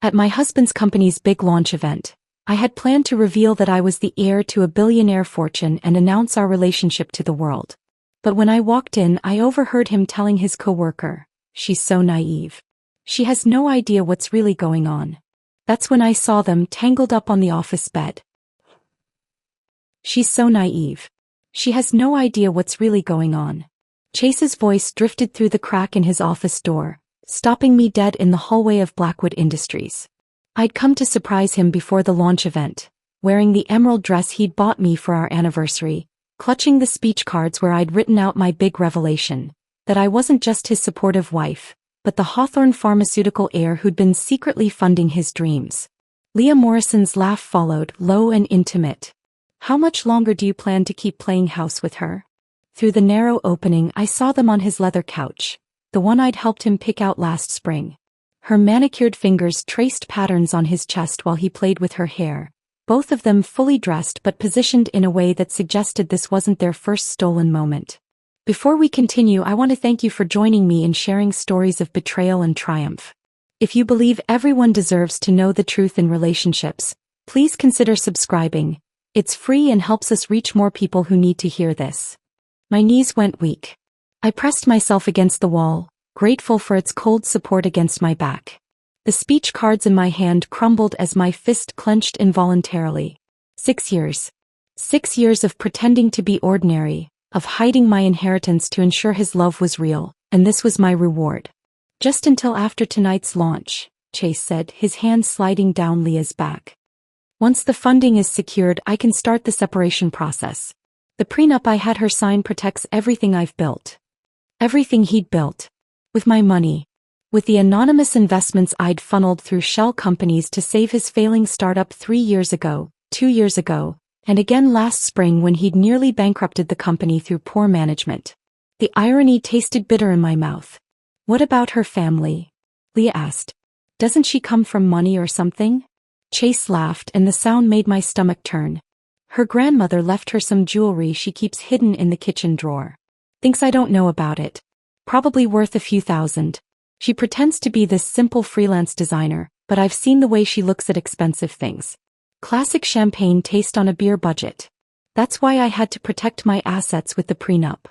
At my husband's company's big launch event, I had planned to reveal that I was the heir to a billionaire fortune and announce our relationship to the world. But when I walked in, I overheard him telling his coworker, "She's so naive. She has no idea what's really going on." That's when I saw them tangled up on the office bed. "She's so naive. She has no idea what's really going on." Chase's voice drifted through the crack in his office door, stopping me dead in the hallway of Blackwood Industries. I'd come to surprise him before the launch event, wearing the emerald dress he'd bought me for our anniversary, clutching the speech cards where I'd written out my big revelation, that I wasn't just his supportive wife, but the Hawthorne pharmaceutical heir who'd been secretly funding his dreams. Leah Morrison's laugh followed, low and intimate. "How much longer do you plan to keep playing house with her?" Through the narrow opening, I saw them on his leather couch, the one I'd helped him pick out last spring. Her manicured fingers traced patterns on his chest while he played with her hair, both of them fully dressed but positioned in a way that suggested this wasn't their first stolen moment. "Before we continue, I want to thank you for joining me in sharing stories of betrayal and triumph. If you believe everyone deserves to know the truth in relationships, please consider subscribing. It's free and helps us reach more people who need to hear this." My knees went weak. I pressed myself against the wall, grateful for its cold support against my back. The speech cards in my hand crumbled as my fist clenched involuntarily. 6 years. 6 years of pretending to be ordinary, of hiding my inheritance to ensure his love was real, and this was my reward. "Just until after tonight's launch," Chase said, his hand sliding down Leah's back. "Once the funding is secured, I can start the separation process. The prenup I had her sign protects everything I've built." Everything he'd built. With my money. With the anonymous investments I'd funneled through shell companies to save his failing startup 3 years ago, 2 years ago, and again last spring when he'd nearly bankrupted the company through poor management. The irony tasted bitter in my mouth. "What about her family?" Leah asked. "Doesn't she come from money or something?" Chase laughed and the sound made my stomach turn. "Her grandmother left her some jewelry she keeps hidden in the kitchen drawer. Thinks I don't know about it. Probably worth a few thousand. She pretends to be this simple freelance designer, but I've seen the way she looks at expensive things. Classic champagne taste on a beer budget. That's why I had to protect my assets with the prenup.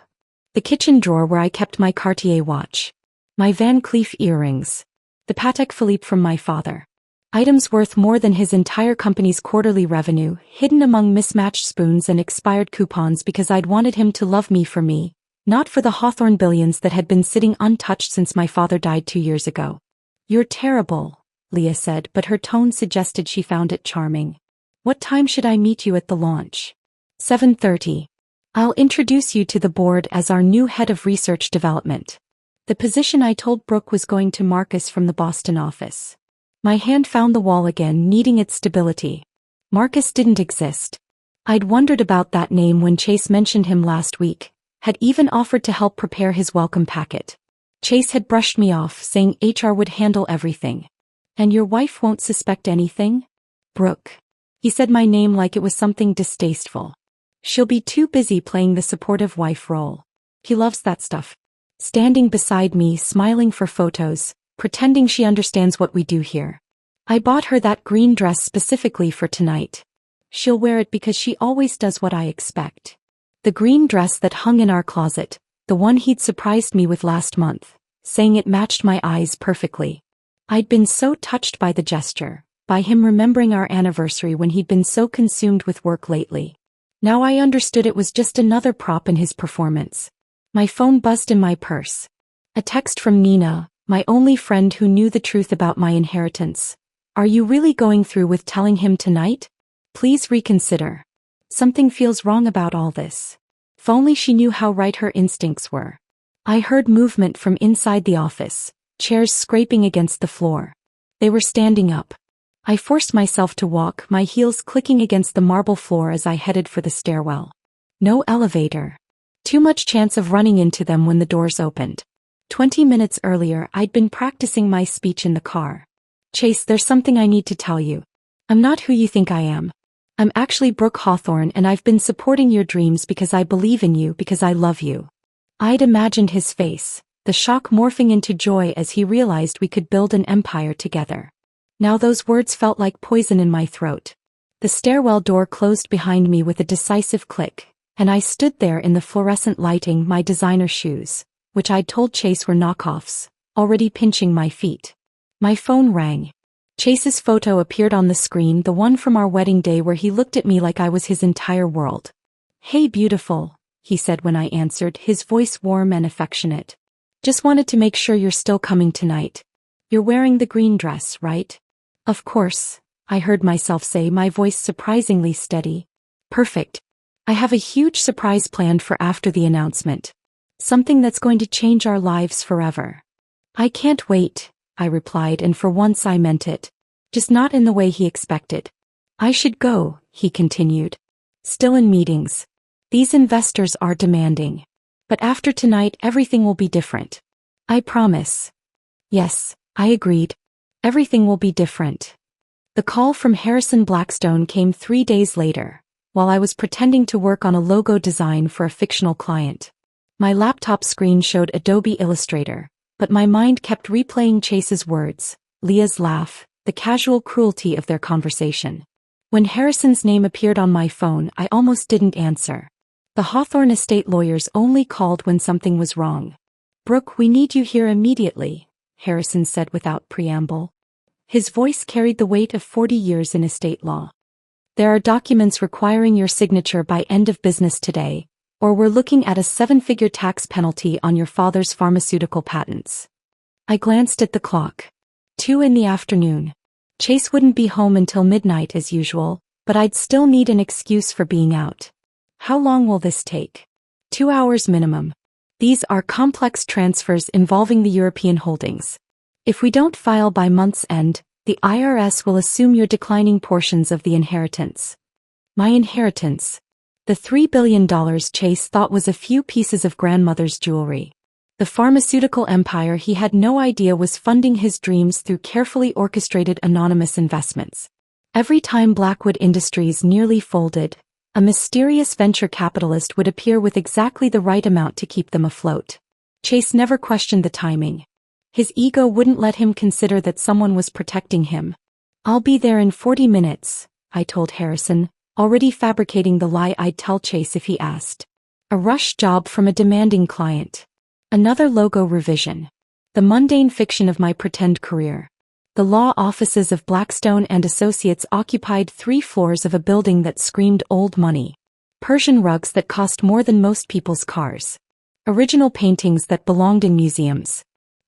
The kitchen drawer where I kept my Cartier watch. My Van Cleef earrings. The Patek Philippe from my father. Items worth more than his entire company's quarterly revenue, hidden among mismatched spoons and expired coupons because I'd wanted him to love me for me, not for the Hawthorne billions that had been sitting untouched since my father died 2 years ago." "You're terrible," Leah said, but her tone suggested she found it charming. "What time should I meet you at the launch?" 7:30. "I'll introduce you to the board as our new head of research development. The position I told Brooke was going to Marcus from the Boston office." My hand found the wall again, needing its stability. Marcus didn't exist. I'd wondered about that name when Chase mentioned him last week, had even offered to help prepare his welcome packet. Chase had brushed me off, saying HR would handle everything. "And your wife won't suspect anything?" "Brooke." He said my name like it was something distasteful. "She'll be too busy playing the supportive wife role. He loves that stuff." Standing beside me, smiling for photos, pretending she understands what we do here. "I bought her that green dress specifically for tonight. She'll wear it because she always does what I expect." The green dress that hung in our closet, the one he'd surprised me with last month, saying it matched my eyes perfectly. I'd been so touched by the gesture, by him remembering our anniversary when he'd been so consumed with work lately. Now I understood it was just another prop in his performance. My phone buzzed in my purse. A text from Nina, my only friend who knew the truth about my inheritance. "Are you really going through with telling him tonight? Please reconsider. Something feels wrong about all this." If only she knew how right her instincts were. I heard movement from inside the office, chairs scraping against the floor. They were standing up. I forced myself to walk, my heels clicking against the marble floor as I headed for the stairwell. No elevator. Too much chance of running into them when the doors opened. 20 minutes earlier, I'd been practicing my speech in the car. "Chase, there's something I need to tell you. I'm not who you think I am. I'm actually Brooke Hawthorne, and I've been supporting your dreams because I believe in you, because I love you." I'd imagined his face, the shock morphing into joy as he realized we could build an empire together. Now those words felt like poison in my throat. The stairwell door closed behind me with a decisive click, and I stood there in the fluorescent lighting, my designer shoes, which I'd told Chase were knockoffs, already pinching my feet. My phone rang. Chase's photo appeared on the screen, the one from our wedding day where he looked at me like I was his entire world. "Hey beautiful," he said when I answered, his voice warm and affectionate. "Just wanted to make sure you're still coming tonight. You're wearing the green dress, right?" "Of course," I heard myself say, my voice surprisingly steady. "Perfect. I have a huge surprise planned for after the announcement. Something that's going to change our lives forever." "I can't wait," I replied, and for once I meant it. Just not in the way he expected. "I should go," he continued. "Still in meetings. These investors are demanding. But after tonight everything will be different. I promise." "Yes," I agreed. "Everything will be different." The call from Harrison Blackstone came 3 days later, while I was pretending to work on a logo design for a fictional client. My laptop screen showed Adobe Illustrator, but my mind kept replaying Chase's words, Leah's laugh, the casual cruelty of their conversation. When Harrison's name appeared on my phone, I almost didn't answer. The Hawthorne estate lawyers only called when something was wrong. "Brooke, we need you here immediately," Harrison said without preamble. His voice carried the weight of 40 years in estate law. "There are documents requiring your signature by end of business today, or we're looking at a 7-figure tax penalty on your father's pharmaceutical patents." I glanced at the clock. 2 in the afternoon. Chase wouldn't be home until midnight as usual, but I'd still need an excuse for being out. "How long will this take?" 2 hours minimum. These are complex transfers involving the European holdings. If we don't file by month's end, the IRS will assume you're declining portions of the inheritance. My inheritance. The $3 billion Chase thought was a few pieces of grandmother's jewelry. The pharmaceutical empire he had no idea was funding his dreams through carefully orchestrated anonymous investments. Every time Blackwood Industries nearly folded, a mysterious venture capitalist would appear with exactly the right amount to keep them afloat. Chase never questioned the timing. His ego wouldn't let him consider that someone was protecting him. "I'll be there in 40 minutes, I told Harrison, already fabricating the lie I'd tell Chase if he asked. A rush job from a demanding client. Another logo revision. The mundane fiction of my pretend career. The law offices of Blackstone and Associates occupied 3 floors of a building that screamed old money. Persian rugs that cost more than most people's cars. Original paintings that belonged in museums.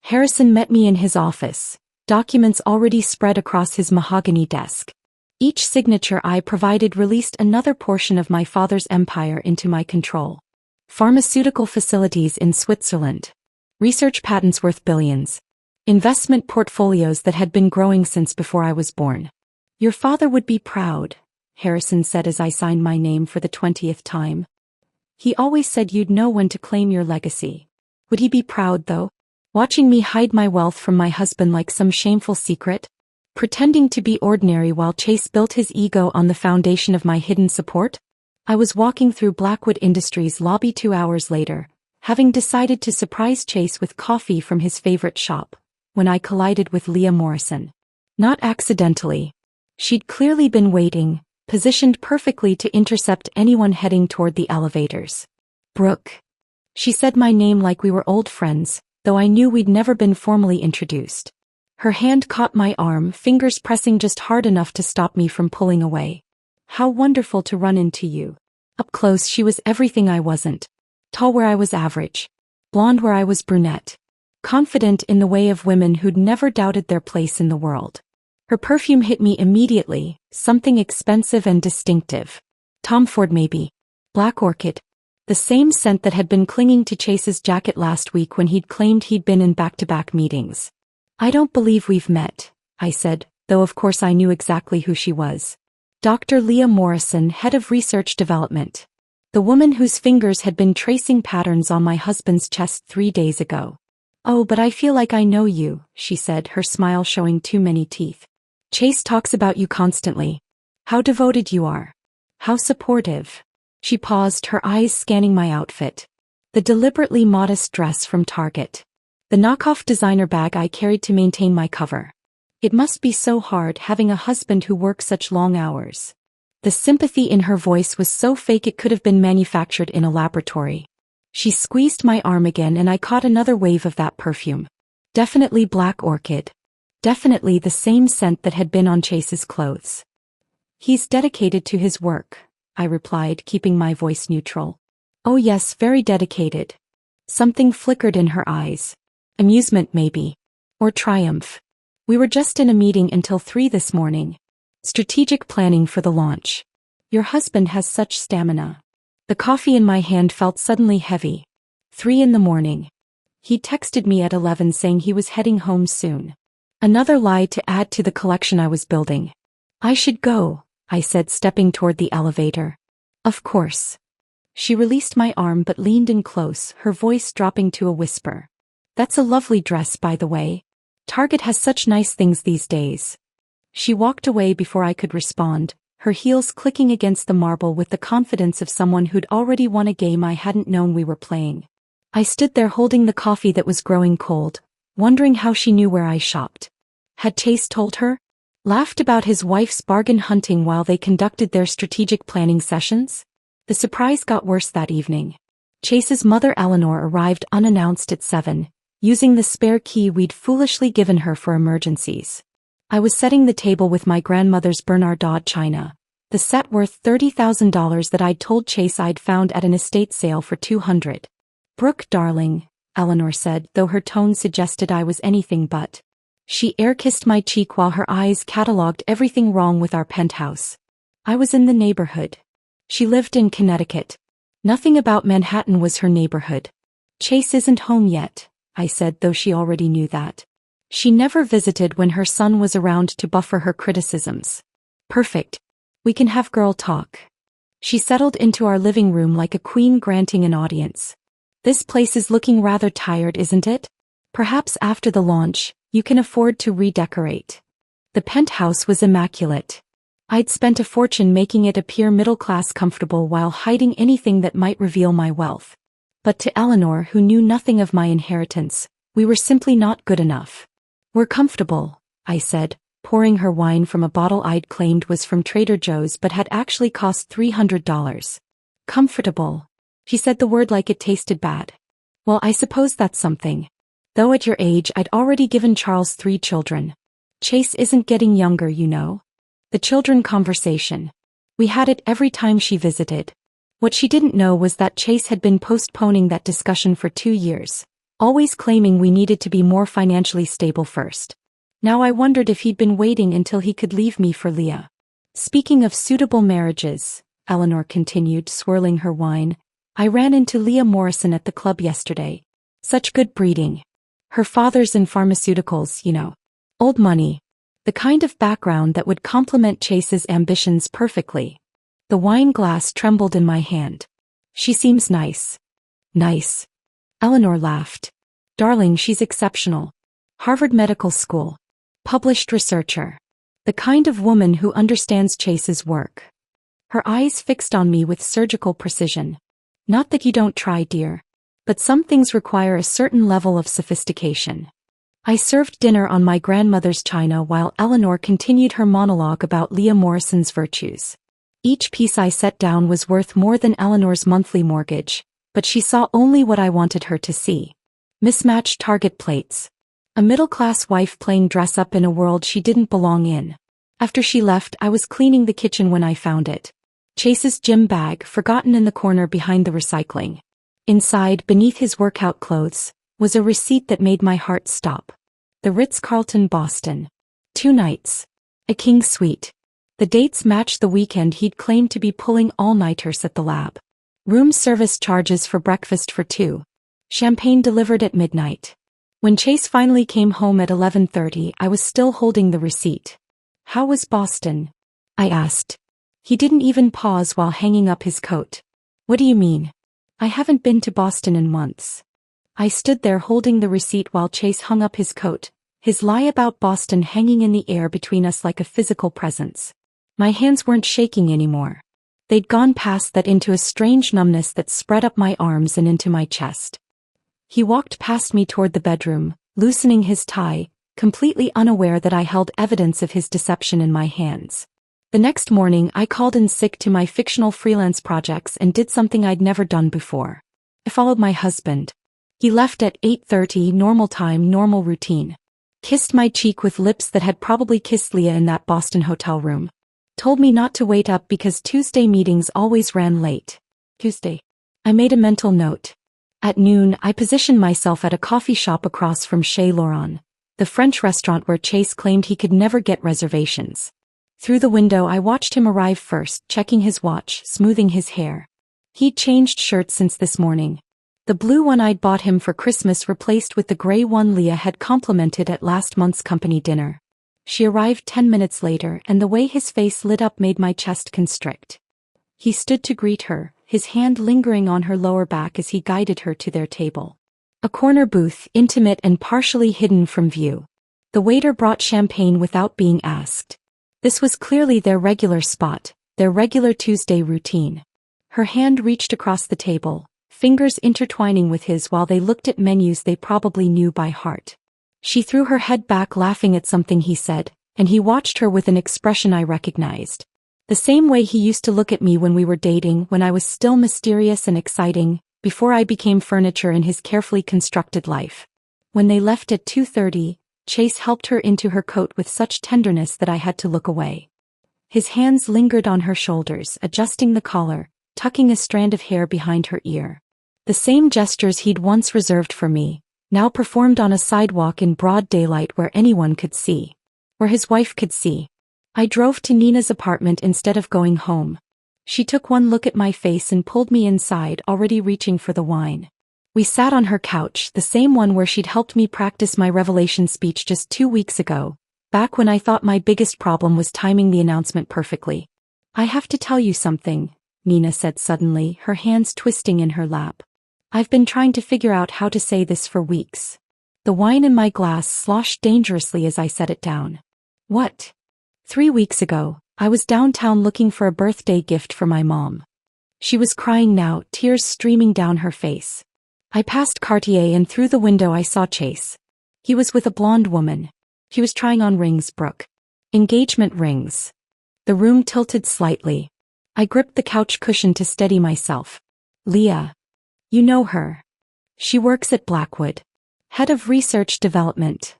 Harrison met me in his office, documents already spread across his mahogany desk. Each signature I provided released another portion of my father's empire into my control. Pharmaceutical facilities in Switzerland. Research patents worth billions. Investment portfolios that had been growing since before I was born. "Your father would be proud," Harrison said as I signed my name for the 20th time. "He always said you'd know when to claim your legacy." Would he be proud though? Watching me hide my wealth from my husband like some shameful secret? Pretending to be ordinary while Chase built his ego on the foundation of my hidden support? I was walking through Blackwood Industries' lobby 2 hours later, having decided to surprise Chase with coffee from his favorite shop, when I collided with Leah Morrison. Not accidentally. She'd clearly been waiting, positioned perfectly to intercept anyone heading toward the elevators. "Brooke." She said my name like we were old friends, though I knew we'd never been formally introduced. Her hand caught my arm, fingers pressing just hard enough to stop me from pulling away. "How wonderful to run into you." Up close she was everything I wasn't. Tall where I was average. Blonde where I was brunette. Confident in the way of women who'd never doubted their place in the world. Her perfume hit me immediately, something expensive and distinctive. Tom Ford maybe. Black orchid. The same scent that had been clinging to Chase's jacket last week when he'd claimed he'd been in back-to-back meetings. "I don't believe we've met," I said, though of course I knew exactly who she was. Dr. Leah Morrison, head of research development. The woman whose fingers had been tracing patterns on my husband's chest 3 days ago. "Oh, but I feel like I know you," she said, her smile showing too many teeth. "Chase talks about you constantly. How devoted you are. How supportive." She paused, her eyes scanning my outfit. The deliberately modest dress from Target. The knockoff designer bag I carried to maintain my cover. It must be so hard having a husband who works such long hours. The sympathy in her voice was so fake it could have been manufactured in a laboratory. She squeezed my arm again and I caught another wave of that perfume. Definitely black orchid. Definitely the same scent that had been on Chase's clothes. He's dedicated to his work, I replied, keeping my voice neutral. Oh yes, very dedicated. Something flickered in her eyes. Amusement maybe. Or triumph. We were just in a meeting until 3 this morning. Strategic planning for the launch. Your husband has such stamina. The coffee in my hand felt suddenly heavy. 3 in the morning. He texted me at 11 saying he was heading home soon. Another lie to add to the collection I was building. I should go, I said, stepping toward the elevator. Of course. She released my arm but leaned in close, her voice dropping to a whisper. That's a lovely dress, by the way. Target has such nice things these days. She walked away before I could respond, her heels clicking against the marble with the confidence of someone who'd already won a game I hadn't known we were playing. I stood there holding the coffee that was growing cold, wondering how she knew where I shopped. Had Chase told her? Laughed about his wife's bargain hunting while they conducted their strategic planning sessions? The surprise got worse that evening. Chase's mother Eleanor arrived unannounced at 7, using the spare key we'd foolishly given her for emergencies. I was setting the table with my grandmother's Bernardin china, the set worth $30,000 that I'd told Chase I'd found at an estate sale for $200. Brooke, darling, Eleanor said, though her tone suggested I was anything but. She air-kissed my cheek while her eyes catalogued everything wrong with our penthouse. I was in the neighborhood. She lived in Connecticut. Nothing about Manhattan was her neighborhood. Chase isn't home yet, I said, though she already knew that. She never visited when her son was around to buffer her criticisms. Perfect. We can have girl talk. She settled into our living room like a queen granting an audience. This place is looking rather tired, isn't it? Perhaps after the launch, you can afford to redecorate. The penthouse was immaculate. I'd spent a fortune making it appear middle-class comfortable while hiding anything that might reveal my wealth. But to Eleanor, who knew nothing of my inheritance, we were simply not good enough. We're comfortable, I said, pouring her wine from a bottle I'd claimed was from Trader Joe's but had actually cost $300. Comfortable. She said the word like it tasted bad. Well, I suppose that's something. Though at your age I'd already given Charles 3 children. Chase isn't getting younger, you know. The children conversation. We had it every time she visited. What she didn't know was that Chase had been postponing that discussion for 2 years, always claiming we needed to be more financially stable first. Now I wondered if he'd been waiting until he could leave me for Leah. Speaking of suitable marriages, Eleanor continued, swirling her wine, I ran into Leah Morrison at the club yesterday. Such good breeding. Her father's in pharmaceuticals, you know. Old money. The kind of background that would complement Chase's ambitions perfectly. The wine glass trembled in my hand. She seems nice. Nice. Eleanor laughed. Darling, she's exceptional. Harvard Medical School. Published researcher. The kind of woman who understands Chase's work. Her eyes fixed on me with surgical precision. Not that you don't try, dear. But some things require a certain level of sophistication. I served dinner on my grandmother's china while Eleanor continued her monologue about Leah Morrison's virtues. Each piece I set down was worth more than Eleanor's monthly mortgage, but she saw only what I wanted her to see. Mismatched Target plates. A middle-class wife playing dress-up in a world she didn't belong in. After she left, I was cleaning the kitchen when I found it. Chase's gym bag, forgotten in the corner behind the recycling. Inside, beneath his workout clothes, was a receipt that made my heart stop. The Ritz-Carlton, Boston. 2 nights. A king suite. The dates matched the weekend he'd claimed to be pulling all-nighters at the lab. Room service charges for breakfast for 2. Champagne delivered at midnight. When Chase finally came home at 11:30, I was still holding the receipt. How was Boston? I asked. He didn't even pause while hanging up his coat. What do you mean? I haven't been to Boston in months. I stood there holding the receipt while Chase hung up his coat, his lie about Boston hanging in the air between us like a physical presence. My hands weren't shaking anymore. They'd gone past that into a strange numbness that spread up my arms and into my chest. He walked past me toward the bedroom, loosening his tie, completely unaware that I held evidence of his deception in my hands. The next morning, I called in sick to my fictional freelance projects and did something I'd never done before. I followed my husband. He left at 8:30, normal time, normal routine. Kissed my cheek with lips that had probably kissed Leah in that Boston hotel room. Told me not to wait up because Tuesday meetings always ran late. Tuesday. I made a mental note. At noon, I positioned myself at a coffee shop across from Chez Laurent, the French restaurant where Chase claimed he could never get reservations. Through the window, I watched him arrive first, checking his watch, smoothing his hair. He'd changed shirts since this morning. The blue one I'd bought him for Christmas replaced with the gray one Leah had complimented at last month's company dinner. She arrived 10 minutes later, and the way his face lit up made my chest constrict. He stood to greet her, his hand lingering on her lower back as he guided her to their table. A corner booth, intimate and partially hidden from view. The waiter brought champagne without being asked. This was clearly their regular spot, their regular Tuesday routine. Her hand reached across the table, fingers intertwining with his while they looked at menus they probably knew by heart. She threw her head back laughing at something he said, and he watched her with an expression I recognized. The same way he used to look at me when we were dating, when I was still mysterious and exciting, before I became furniture in his carefully constructed life. When they left at 2:30, Chase helped her into her coat with such tenderness that I had to look away. His hands lingered on her shoulders, adjusting the collar, tucking a strand of hair behind her ear. The same gestures he'd once reserved for me, now performed on a sidewalk in broad daylight where anyone could see. Where his wife could see. I drove to Nina's apartment instead of going home. She took one look at my face and pulled me inside, already reaching for the wine. We sat on her couch, the same one where she'd helped me practice my revelation speech just 2 weeks ago, back when I thought my biggest problem was timing the announcement perfectly. I have to tell you something, Nina said suddenly, her hands twisting in her lap. I've been trying to figure out how to say this for weeks. The wine in my glass sloshed dangerously as I set it down. What? 3 weeks ago, I was downtown looking for a birthday gift for my mom. She was crying now, tears streaming down her face. I passed Cartier and through the window I saw Chase. He was with a blonde woman. He was trying on rings, Brooke. Engagement rings. The room tilted slightly. I gripped the couch cushion to steady myself. Leah. You know her. She works at Blackwood. Head of Research Development.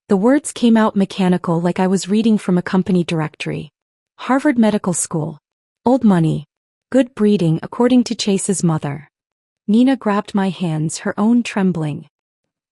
The words came out mechanical, like I was reading from a company directory. Harvard Medical School. Old money. Good breeding, according to Chase's mother. Nina grabbed my hands, her own trembling.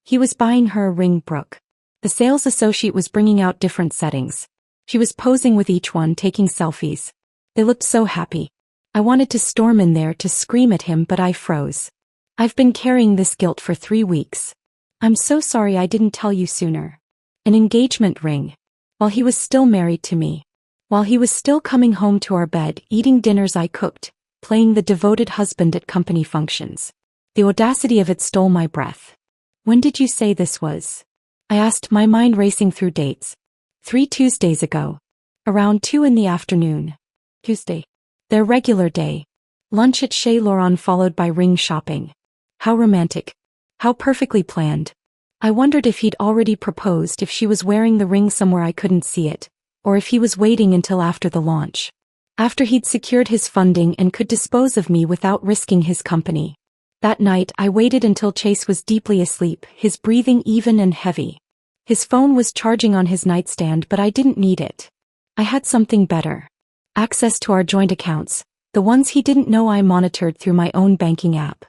He was buying her a ring, Brooke. The sales associate was bringing out different settings. She was posing with each one, taking selfies. They looked so happy. I wanted to storm in there to scream at him, but I froze. I've been carrying this guilt for 3 weeks. I'm so sorry I didn't tell you sooner. An engagement ring. While he was still married to me. While he was still coming home to our bed, eating dinners I cooked, playing the devoted husband at company functions. The audacity of it stole my breath. When did you say this was? I asked, my mind racing through dates. 3 Tuesdays ago. Around 2 in the afternoon. Tuesday. Their regular day. Lunch at Chez Laurent followed by ring shopping. How romantic. How perfectly planned. I wondered if he'd already proposed, if she was wearing the ring somewhere I couldn't see it, or if he was waiting until after the launch. After he'd secured his funding and could dispose of me without risking his company. That night I waited until Chase was deeply asleep, his breathing even and heavy. His phone was charging on his nightstand, but I didn't need it. I had something better. Access to our joint accounts, the ones he didn't know I monitored through my own banking app.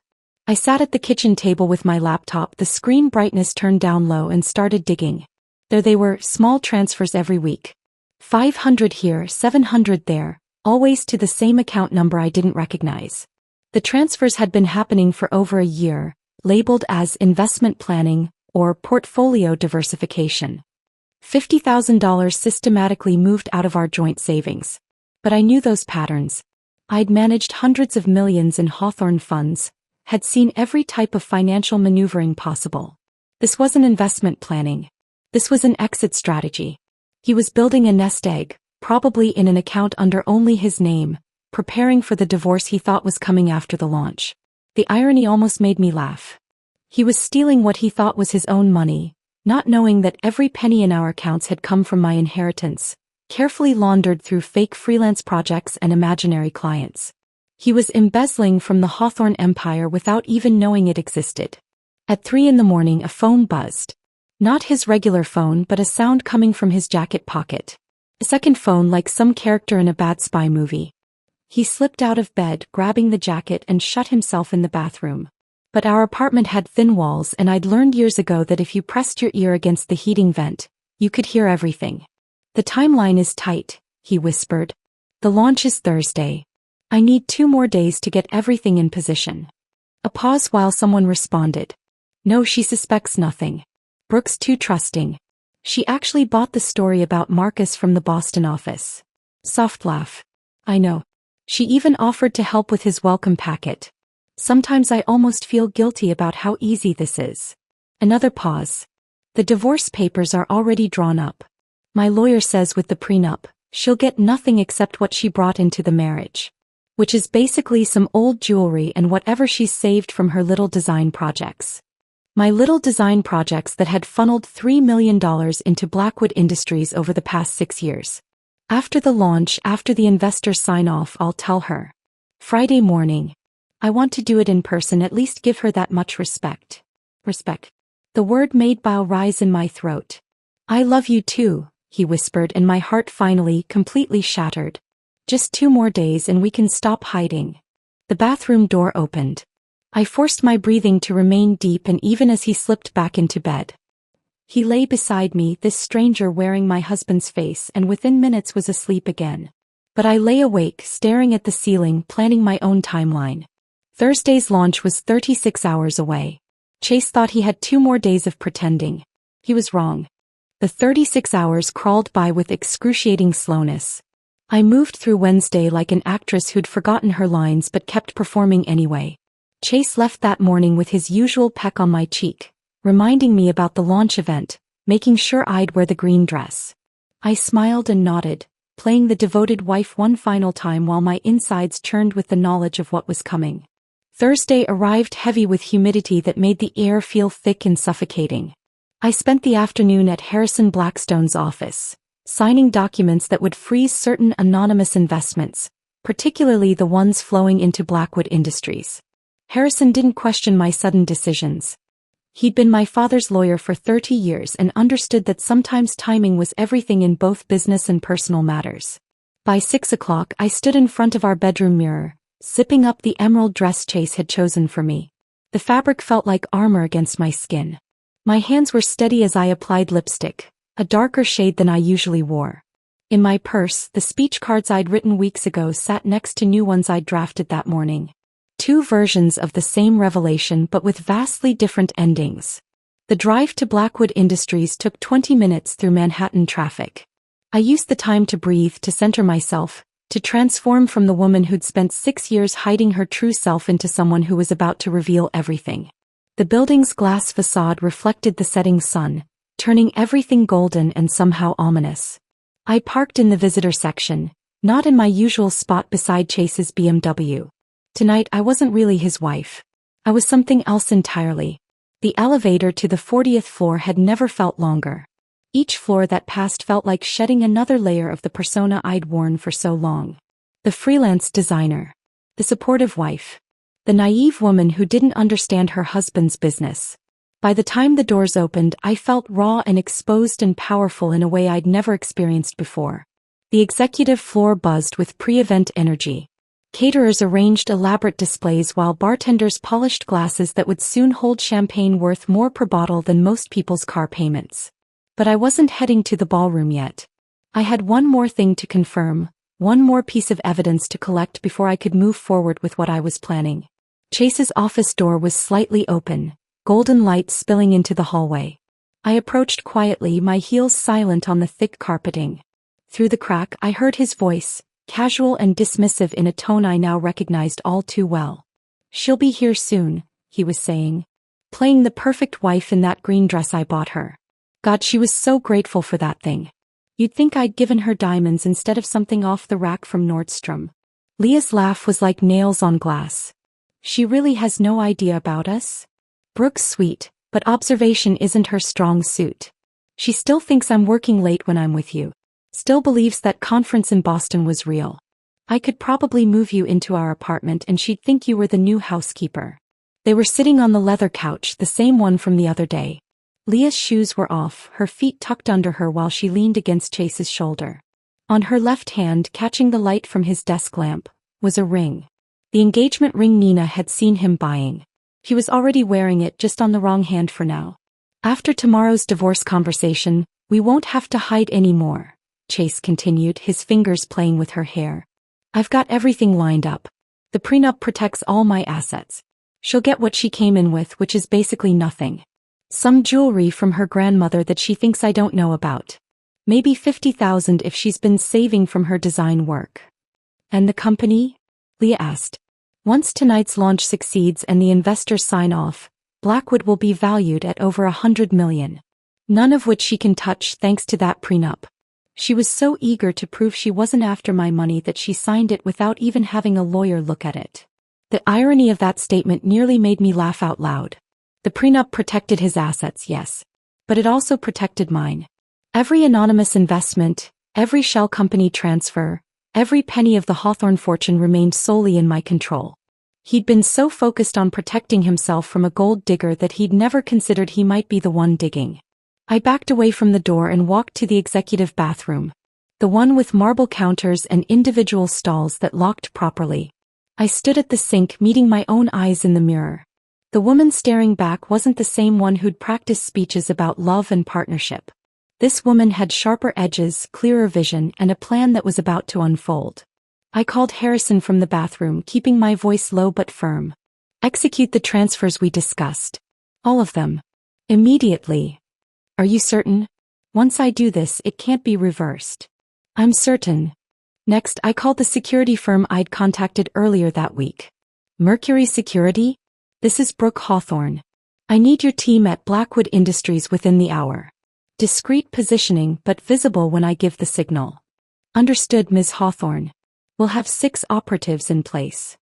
I sat at the kitchen table with my laptop, the screen brightness turned down low, and started digging. There they were, small transfers every week. 500 here, 700 there, always to the same account number I didn't recognize. The transfers had been happening for over a year, labeled as investment planning or portfolio diversification. $50,000 systematically moved out of our joint savings. But I knew those patterns. I'd managed hundreds of millions in Hawthorne funds, had seen every type of financial maneuvering possible. This wasn't investment planning. This was an exit strategy. He was building a nest egg, probably in an account under only his name, preparing for the divorce he thought was coming after the launch. The irony almost made me laugh. He was stealing what he thought was his own money, not knowing that every penny in our accounts had come from my inheritance, carefully laundered through fake freelance projects and imaginary clients. He was embezzling from the Hawthorne empire without even knowing it existed. At 3 a.m, a phone buzzed. Not his regular phone, but a sound coming from his jacket pocket. A second phone like some character in a bad spy movie. He slipped out of bed, grabbing the jacket, and shut himself in the bathroom. But our apartment had thin walls, and I'd learned years ago that if you pressed your ear against the heating vent, you could hear everything. The timeline is tight, he whispered. The launch is Thursday. I need 2 more days to get everything in position. A pause while someone responded. No, she suspects nothing. Brooke's too trusting. She actually bought the story about Marcus from the Boston office. Soft laugh. I know. She even offered to help with his welcome packet. Sometimes I almost feel guilty about how easy this is. Another pause. The divorce papers are already drawn up. My lawyer says with the prenup, she'll get nothing except what she brought into the marriage. Which is basically some old jewelry and whatever she's saved from her little design projects. My little design projects that had funneled $3 million into Blackwood Industries over the past 6 years. After the launch, after the investors sign off, I'll tell her. Friday morning. I want to do it in person, at least give her that much respect. Respect. The word made bile rise in my throat. I love you too, he whispered, and my heart finally, completely shattered. Just 2 more days and we can stop hiding. The bathroom door opened. I forced my breathing to remain deep, and even as he slipped back into bed. He lay beside me, this stranger wearing my husband's face, and within minutes was asleep again. But I lay awake, staring at the ceiling, planning my own timeline. Thursday's launch was 36 hours away. Chase thought he had 2 more days of pretending. He was wrong. The 36 hours crawled by with excruciating slowness. I moved through Wednesday like an actress who'd forgotten her lines but kept performing anyway. Chase left that morning with his usual peck on my cheek, reminding me about the launch event, making sure I'd wear the green dress. I smiled and nodded, playing the devoted wife one final time while my insides churned with the knowledge of what was coming. Thursday arrived heavy with humidity that made the air feel thick and suffocating. I spent the afternoon at Harrison Blackstone's office, signing documents that would freeze certain anonymous investments, particularly the ones flowing into Blackwood Industries. Harrison didn't question my sudden decisions. He'd been my father's lawyer for 30 years and understood that sometimes timing was everything in both business and personal matters. By 6 o'clock, I stood in front of our bedroom mirror, zipping up the emerald dress Chase had chosen for me. The fabric felt like armor against my skin. My hands were steady as I applied lipstick, a darker shade than I usually wore. In my purse, the speech cards I'd written weeks ago sat next to new ones I'd drafted that morning. 2 versions of the same revelation but with vastly different endings. The drive to Blackwood Industries took 20 minutes through Manhattan traffic. I used the time to breathe, to center myself, to transform from the woman who'd spent 6 years hiding her true self into someone who was about to reveal everything. The building's glass facade reflected the setting sun, turning everything golden and somehow ominous. I parked in the visitor section, not in my usual spot beside Chase's BMW. Tonight I wasn't really his wife. I was something else entirely. The elevator to the 40th floor had never felt longer. Each floor that passed felt like shedding another layer of the persona I'd worn for so long. The freelance designer. The supportive wife. The naive woman who didn't understand her husband's business. By the time the doors opened, I felt raw and exposed and powerful in a way I'd never experienced before. The executive floor buzzed with pre-event energy. Caterers arranged elaborate displays while bartenders polished glasses that would soon hold champagne worth more per bottle than most people's car payments. But I wasn't heading to the ballroom yet. I had one more thing to confirm, one more piece of evidence to collect before I could move forward with what I was planning. Chase's office door was slightly open, golden light spilling into the hallway. I approached quietly, my heels silent on the thick carpeting. Through the crack, I heard his voice, casual and dismissive in a tone I now recognized all too well. "She'll be here soon," he was saying. Playing the perfect wife in that green dress I bought her. God, she was so grateful for that thing. You'd think I'd given her diamonds instead of something off the rack from Nordstrom. Leah's laugh was like nails on glass. "She really has no idea about us?" Brooke's sweet, but observation isn't her strong suit. She still thinks I'm working late when I'm with you. Still believes that conference in Boston was real. I could probably move you into our apartment and she'd think you were the new housekeeper. They were sitting on the leather couch, the same one from the other day. Leah's shoes were off, her feet tucked under her while she leaned against Chase's shoulder. On her left hand, catching the light from his desk lamp, was a ring. The engagement ring Nina had seen him buying. He was already wearing it, just on the wrong hand for now. After tomorrow's divorce conversation, we won't have to hide anymore, Chase continued, his fingers playing with her hair. I've got everything lined up. The prenup protects all my assets. She'll get what she came in with, which is basically nothing. Some jewelry from her grandmother that she thinks I don't know about. Maybe $50,000 if she's been saving from her design work. And the company? Leah asked. Once tonight's launch succeeds and the investors sign off, Blackwood will be valued at over $100 million. None of which she can touch thanks to that prenup. She was so eager to prove she wasn't after my money that she signed it without even having a lawyer look at it. The irony of that statement nearly made me laugh out loud. The prenup protected his assets, yes. But it also protected mine. Every anonymous investment, every shell company transfer, every penny of the Hawthorne fortune remained solely in my control. He'd been so focused on protecting himself from a gold digger that he'd never considered he might be the one digging. I backed away from the door and walked to the executive bathroom. The one with marble counters and individual stalls that locked properly. I stood at the sink, meeting my own eyes in the mirror. The woman staring back wasn't the same one who'd practiced speeches about love and partnership. This woman had sharper edges, clearer vision, and a plan that was about to unfold. I called Harrison from the bathroom, keeping my voice low but firm. Execute the transfers we discussed. All of them. Immediately. Are you certain? Once I do this, it can't be reversed. I'm certain. Next, I called the security firm I'd contacted earlier that week. Mercury Security? This is Brooke Hawthorne. I need your team at Blackwood Industries within the hour. Discreet positioning but visible when I give the signal. Understood, Ms. Hawthorne. We'll have 6 operatives in place.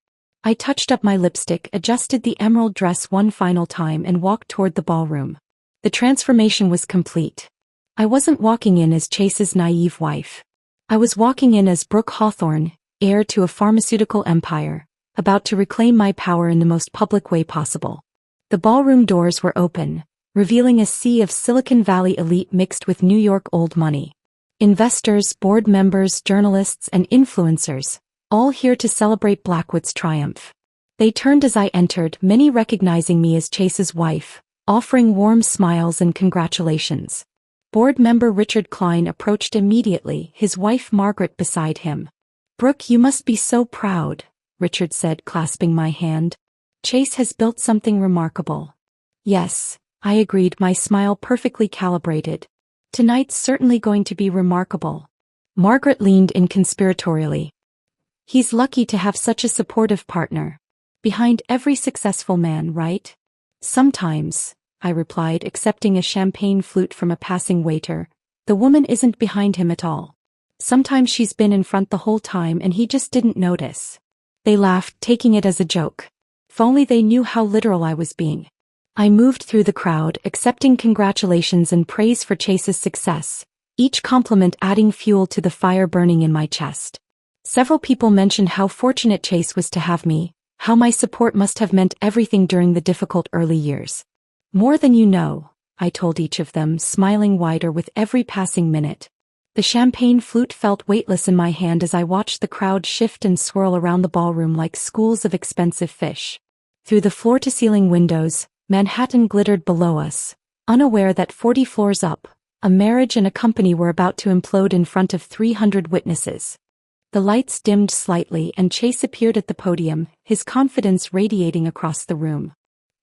I touched up my lipstick, adjusted the emerald dress one final time and walked toward the ballroom. The transformation was complete. I wasn't walking in as Chase's naive wife. I was walking in as Brooke Hawthorne, heir to a pharmaceutical empire, about to reclaim my power in the most public way possible. The ballroom doors were open, revealing a sea of Silicon Valley elite mixed with New York old money. Investors, board members, journalists, and influencers, all here to celebrate Blackwood's triumph. They turned as I entered, many recognizing me as Chase's wife, offering warm smiles and congratulations. Board member Richard Klein approached immediately, his wife Margaret beside him. "Brooke, you must be so proud," Richard said, clasping my hand. "Chase has built something remarkable." "Yes," I agreed, my smile perfectly calibrated. "Tonight's certainly going to be remarkable." Margaret leaned in conspiratorially. "He's lucky to have such a supportive partner. Behind every successful man, right?" "Sometimes," I replied, accepting a champagne flute from a passing waiter, "the woman isn't behind him at all. Sometimes she's been in front the whole time and he just didn't notice." They laughed, taking it as a joke. If only they knew how literal I was being. I moved through the crowd, accepting congratulations and praise for Chase's success, each compliment adding fuel to the fire burning in my chest. Several people mentioned how fortunate Chase was to have me, how my support must have meant everything during the difficult early years. "More than you know," I told each of them, smiling wider with every passing minute. The champagne flute felt weightless in my hand as I watched the crowd shift and swirl around the ballroom like schools of expensive fish. Through the floor-to-ceiling windows, Manhattan glittered below us, unaware that 40 floors up, a marriage and a company were about to implode in front of 300 witnesses. The lights dimmed slightly and Chase appeared at the podium, his confidence radiating across the room.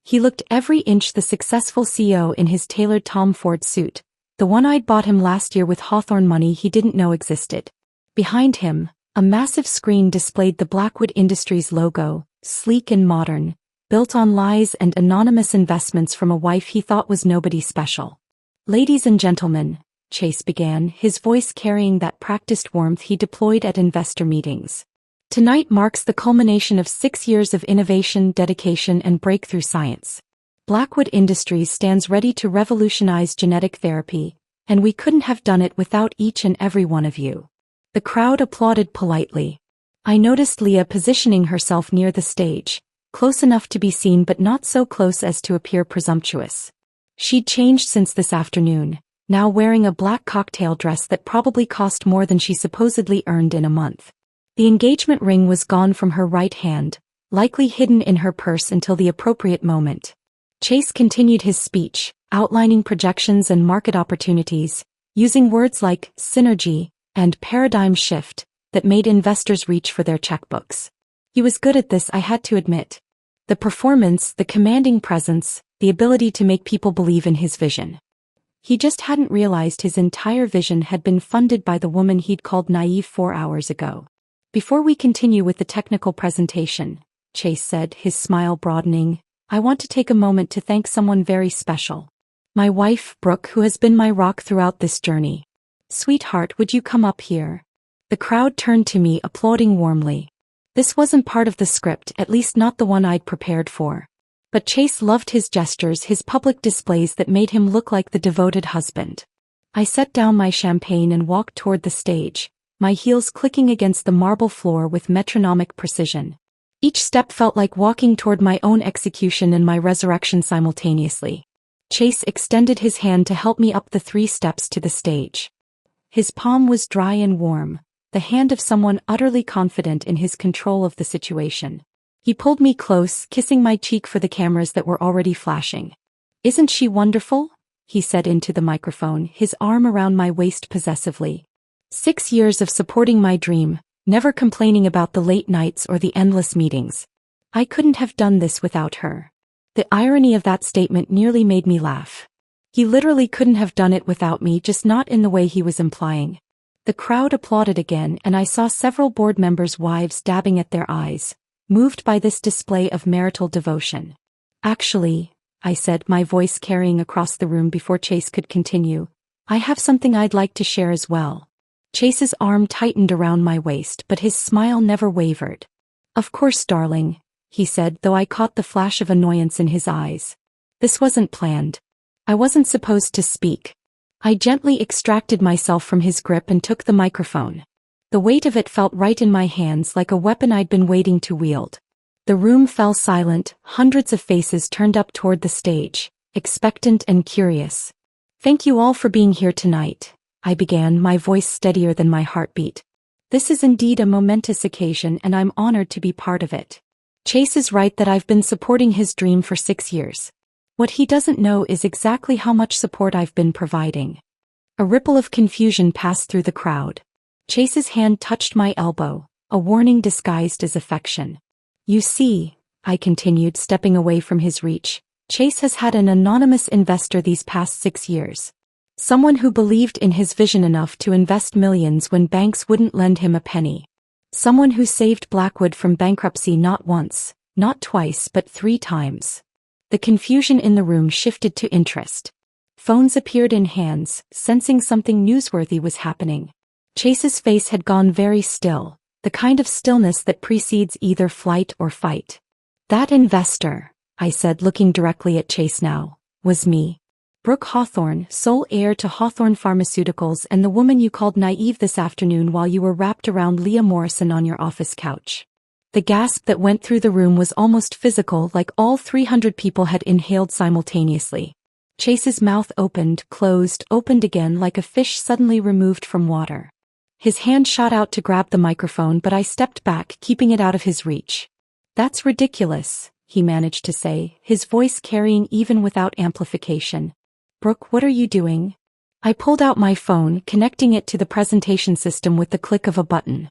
He looked every inch the successful CEO in his tailored Tom Ford suit, the one I'd bought him last year with Hawthorne money he didn't know existed. Behind him, a massive screen displayed the Blackwood Industries logo, sleek and modern, built on lies and anonymous investments from a wife he thought was nobody special. "Ladies and gentlemen," Chase began, his voice carrying that practiced warmth he deployed at investor meetings. "Tonight marks the culmination of 6 years of innovation, dedication, and breakthrough science. Blackwood Industries stands ready to revolutionize genetic therapy, and we couldn't have done it without each and every one of you." The crowd applauded politely. I noticed Leah positioning herself near the stage, close enough to be seen but not so close as to appear presumptuous. She'd changed since this afternoon, now wearing a black cocktail dress that probably cost more than she supposedly earned in a month. The engagement ring was gone from her right hand, likely hidden in her purse until the appropriate moment. Chase continued his speech, outlining projections and market opportunities, using words like synergy and paradigm shift that made investors reach for their checkbooks. He was good at this, I had to admit. The performance, the commanding presence, the ability to make people believe in his vision. He just hadn't realized his entire vision had been funded by the woman he'd called naive 4 hours ago. "Before we continue with the technical presentation," Chase said, his smile broadening, "I want to take a moment to thank someone very special. My wife, Brooke, who has been my rock throughout this journey. Sweetheart, would you come up here?" The crowd turned to me, applauding warmly. This wasn't part of the script, at least not the one I'd prepared for. But Chase loved his gestures, his public displays that made him look like the devoted husband. I set down my champagne and walked toward the stage, my heels clicking against the marble floor with metronomic precision. Each step felt like walking toward my own execution and my resurrection simultaneously. Chase extended his hand to help me up the 3 steps to the stage. His palm was dry and warm, the hand of someone utterly confident in his control of the situation. He pulled me close, kissing my cheek for the cameras that were already flashing. "Isn't she wonderful?" he said into the microphone, his arm around my waist possessively. 6 years of supporting my dream, never complaining about the late nights or the endless meetings. I couldn't have done this without her. The irony of that statement nearly made me laugh. He literally couldn't have done it without me, just not in the way he was implying. The crowd applauded again, and I saw several board members' wives dabbing at their eyes, moved by this display of marital devotion. "Actually," I said, my voice carrying across the room before Chase could continue, "I have something I'd like to share as well." Chase's arm tightened around my waist, but his smile never wavered. "Of course, darling," he said, though I caught the flash of annoyance in his eyes. "This wasn't planned. I wasn't supposed to speak." I gently extracted myself from his grip and took the microphone. The weight of it felt right in my hands, like a weapon I'd been waiting to wield. The room fell silent, hundreds of faces turned up toward the stage, expectant and curious. "Thank you all for being here tonight," I began, my voice steadier than my heartbeat. "This is indeed a momentous occasion, and I'm honored to be part of it. Chase is right that I've been supporting his dream for 6 years. What he doesn't know is exactly how much support I've been providing." A ripple of confusion passed through the crowd. Chase's hand touched my elbow, a warning disguised as affection. "You see," I continued, stepping away from his reach, "Chase has had an anonymous investor these past 6 years. Someone who believed in his vision enough to invest millions when banks wouldn't lend him a penny. Someone who saved Blackwood from bankruptcy not once, not twice, but 3 times. The confusion in the room shifted to interest. Phones appeared in hands, sensing something newsworthy was happening. Chase's face had gone very still, the kind of stillness that precedes either flight or fight. "That investor," I said, looking directly at Chase now, "was me. Brooke Hawthorne, sole heir to Hawthorne Pharmaceuticals, and the woman you called naive this afternoon while you were wrapped around Leah Morrison on your office couch." The gasp that went through the room was almost physical, like all 300 people had inhaled simultaneously. Chase's mouth opened, closed, opened again, like a fish suddenly removed from water. His hand shot out to grab the microphone, but I stepped back, keeping it out of his reach. "That's ridiculous," he managed to say, his voice carrying even without amplification. "Brooke, what are you doing?" I pulled out my phone, connecting it to the presentation system with the click of a button.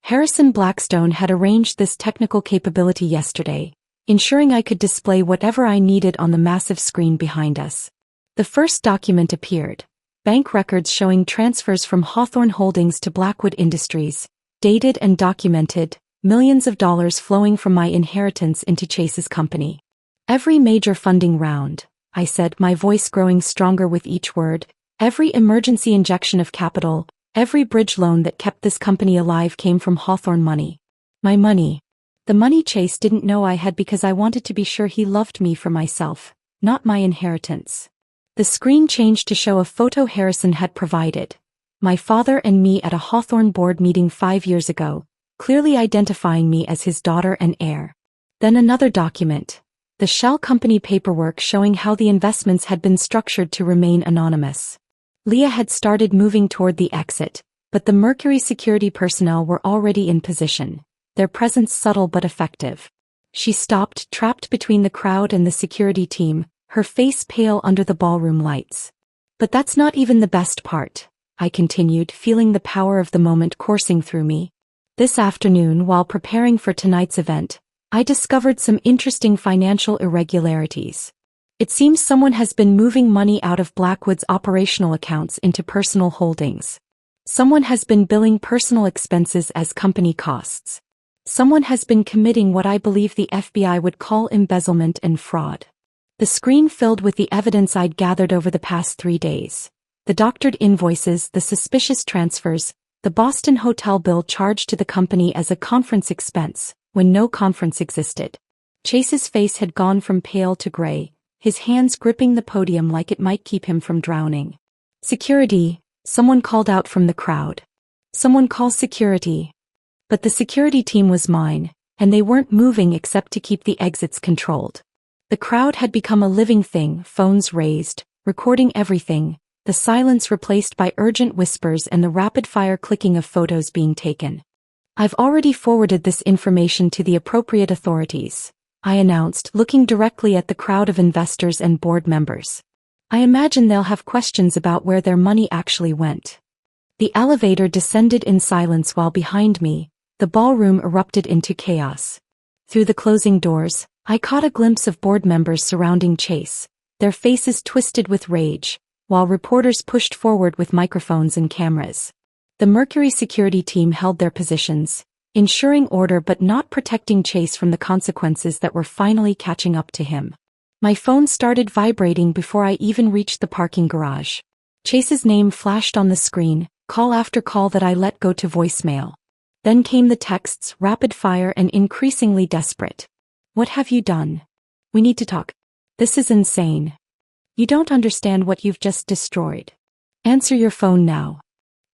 Harrison Blackstone had arranged this technical capability yesterday, ensuring I could display whatever I needed on the massive screen behind us. The first document appeared. Bank records showing transfers from Hawthorne Holdings to Blackwood Industries, dated and documented, millions of dollars flowing from my inheritance into Chase's company. "Every major funding round," I said, my voice growing stronger with each word, "every emergency injection of capital, every bridge loan that kept this company alive came from Hawthorne money. My money. The money Chase didn't know I had because I wanted to be sure he loved me for myself, not my inheritance. The screen changed to show a photo Harrison had provided. My father and me at a Hawthorne board meeting 5 years ago, clearly identifying me as his daughter and heir. Then another document. The shell company paperwork showing how the investments had been structured to remain anonymous. Leah had started moving toward the exit, but the Mercury security personnel were already in position, their presence subtle but effective. She stopped, trapped between the crowd and the security team, her face pale under the ballroom lights. But that's not even the best part, I continued, feeling the power of the moment coursing through me. This afternoon, while preparing for tonight's event, I discovered some interesting financial irregularities. It seems someone has been moving money out of Blackwood's operational accounts into personal holdings. Someone has been billing personal expenses as company costs. Someone has been committing what I believe the FBI would call embezzlement and fraud. The screen filled with the evidence I'd gathered over the past 3 days. The doctored invoices, the suspicious transfers, the Boston hotel bill charged to the company as a conference expense, when no conference existed. Chase's face had gone from pale to gray, his hands gripping the podium like it might keep him from drowning. Security, someone called out from the crowd. Someone call security. But the security team was mine, and they weren't moving except to keep the exits controlled. The crowd had become a living thing, phones raised, recording everything, the silence replaced by urgent whispers and the rapid-fire clicking of photos being taken. I've already forwarded this information to the appropriate authorities, I announced, looking directly at the crowd of investors and board members. I imagine they'll have questions about where their money actually went. The elevator descended in silence while behind me, the ballroom erupted into chaos. Through the closing doors, I caught a glimpse of board members surrounding Chase, their faces twisted with rage, while reporters pushed forward with microphones and cameras. The Mercury security team held their positions, ensuring order but not protecting Chase from the consequences that were finally catching up to him. My phone started vibrating before I even reached the parking garage. Chase's name flashed on the screen, call after call that I let go to voicemail. Then came the texts, rapid fire and increasingly desperate. What have you done? We need to talk. This is insane. You don't understand what you've just destroyed. Answer your phone now.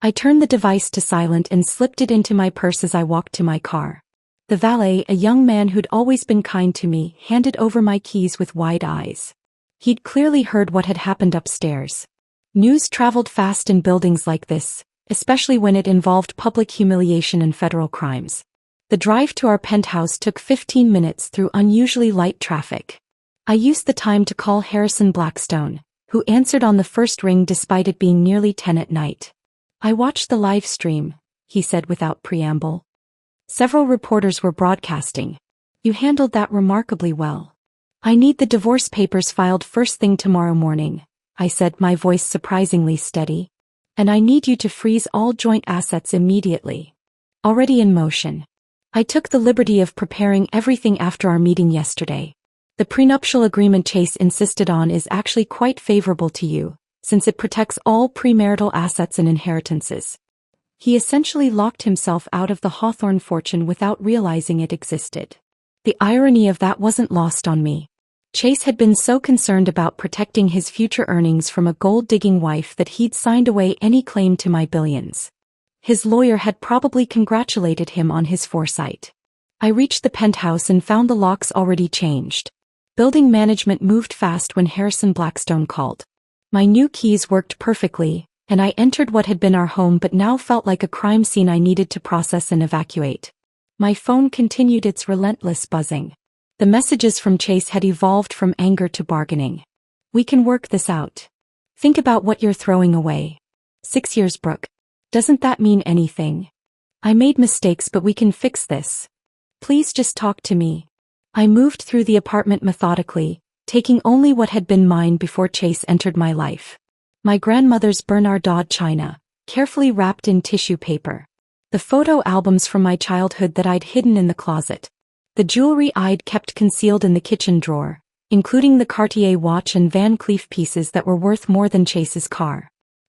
I turned the device to silent and slipped it into my purse as I walked to my car. The valet, a young man who'd always been kind to me, handed over my keys with wide eyes. He'd clearly heard what had happened upstairs. News traveled fast in buildings like this, especially when it involved public humiliation and federal crimes. The drive to our penthouse took 15 minutes through unusually light traffic. I used the time to call Harrison Blackstone, who answered on the first ring despite it being nearly 10 at night. I watched the live stream, he said without preamble. Several reporters were broadcasting. You handled that remarkably well. I need the divorce papers filed first thing tomorrow morning, I said, my voice surprisingly steady. And I need you to freeze all joint assets immediately. Already in motion. I took the liberty of preparing everything after our meeting yesterday. The prenuptial agreement Chase insisted on is actually quite favorable to you, since it protects all premarital assets and inheritances. He essentially locked himself out of the Hawthorne fortune without realizing it existed. The irony of that wasn't lost on me. Chase had been so concerned about protecting his future earnings from a gold-digging wife that he'd signed away any claim to my billions. His lawyer had probably congratulated him on his foresight. I reached the penthouse and found the locks already changed. Building management moved fast when Harrison Blackstone called. My new keys worked perfectly, and I entered what had been our home but now felt like a crime scene I needed to process and evacuate. My phone continued its relentless buzzing. The messages from Chase had evolved from anger to bargaining. We can work this out. Think about what you're throwing away. 6 years, Brooke. Doesn't that mean anything? I made mistakes but we can fix this. Please just talk to me. I moved through the apartment methodically, taking only what had been mine before Chase entered my life. My grandmother's Bernardin china, carefully wrapped in tissue paper. The photo albums from my childhood that I'd hidden in the closet. The jewelry I'd kept concealed in the kitchen drawer, including the Cartier watch and Van Cleef pieces that were worth more than Chase's car.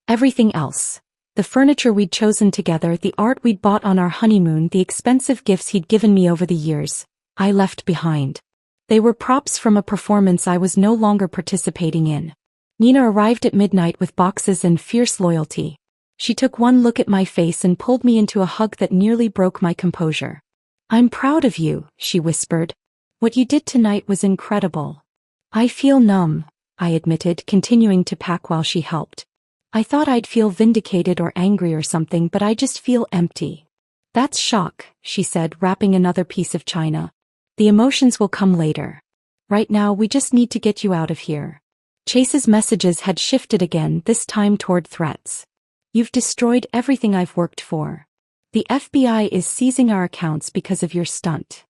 Everything else. The furniture we'd chosen together, the art we'd bought on our honeymoon, the expensive gifts he'd given me over the years, I left behind. They were props from a performance I was no longer participating in. Nina arrived at midnight with boxes and fierce loyalty. She took one look at my face and pulled me into a hug that nearly broke my composure. "I'm proud of you," she whispered. "What you did tonight was incredible." "I feel numb," I admitted, continuing to pack while she helped. "I thought I'd feel vindicated or angry or something, but I just feel empty." "That's shock," she said, wrapping another piece of china. "The emotions will come later. Right now we just need to get you out of here." Chase's messages had shifted again, this time toward threats. "You've destroyed everything I've worked for. The FBI is seizing our accounts because of your stunt.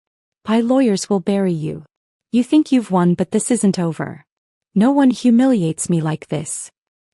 My lawyers will bury you. You think you've won, but this isn't over. No one humiliates me like this."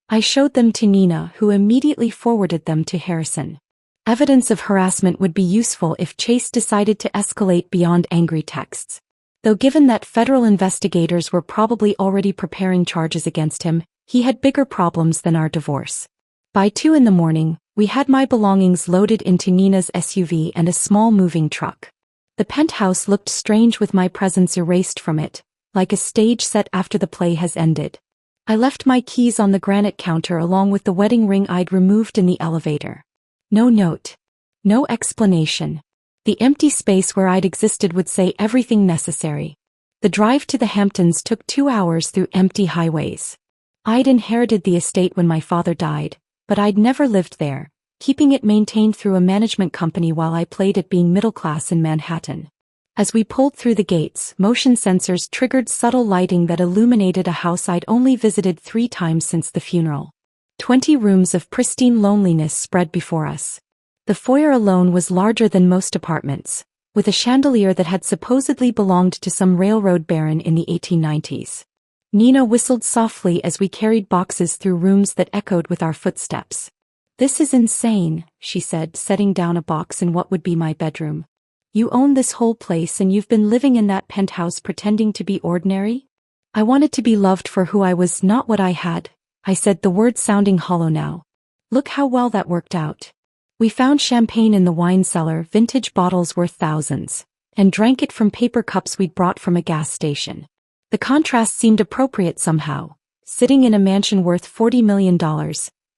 I showed them to Nina, who immediately forwarded them to Harrison. Evidence of harassment would be useful if Chase decided to escalate beyond angry texts. Though given that federal investigators were probably already preparing charges against him, he had bigger problems than our divorce. By 2 a.m, we had my belongings loaded into Nina's SUV and a small moving truck. The penthouse looked strange with my presence erased from it, like a stage set after the play has ended. I left my keys on the granite counter along with the wedding ring I'd removed in the elevator. No note. No explanation. The empty space where I'd existed would say everything necessary. The drive to the Hamptons took 2 hours through empty highways. I'd inherited the estate when my father died, but I'd never lived there, keeping it maintained through a management company while I played at being middle class in Manhattan. As we pulled through the gates, motion sensors triggered subtle lighting that illuminated a house I'd only visited 3 times since the funeral. 20 rooms of pristine loneliness spread before us. The foyer alone was larger than most apartments, with a chandelier that had supposedly belonged to some railroad baron in the 1890s. Nina whistled softly as we carried boxes through rooms that echoed with our footsteps. "This is insane," she said, setting down a box in what would be my bedroom. "You own this whole place and you've been living in that penthouse pretending to be ordinary?" "I wanted to be loved for who I was, not what I had," I said, the words sounding hollow now. "Look how well that worked out. We found champagne in the wine cellar, vintage bottles worth thousands, and drank it from paper cups we'd brought from a gas station. The contrast seemed appropriate somehow, sitting in a mansion worth $40 million,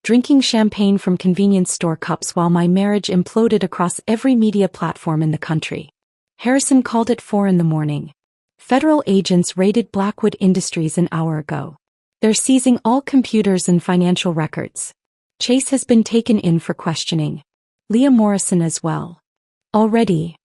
drinking champagne from convenience store cups while my marriage imploded across every media platform in the country." Harrison called at 4 a.m. "Federal agents raided Blackwood Industries an hour ago. They're seizing all computers and financial records. Chase has been taken in for questioning. Leah Morrison as well." "Already?"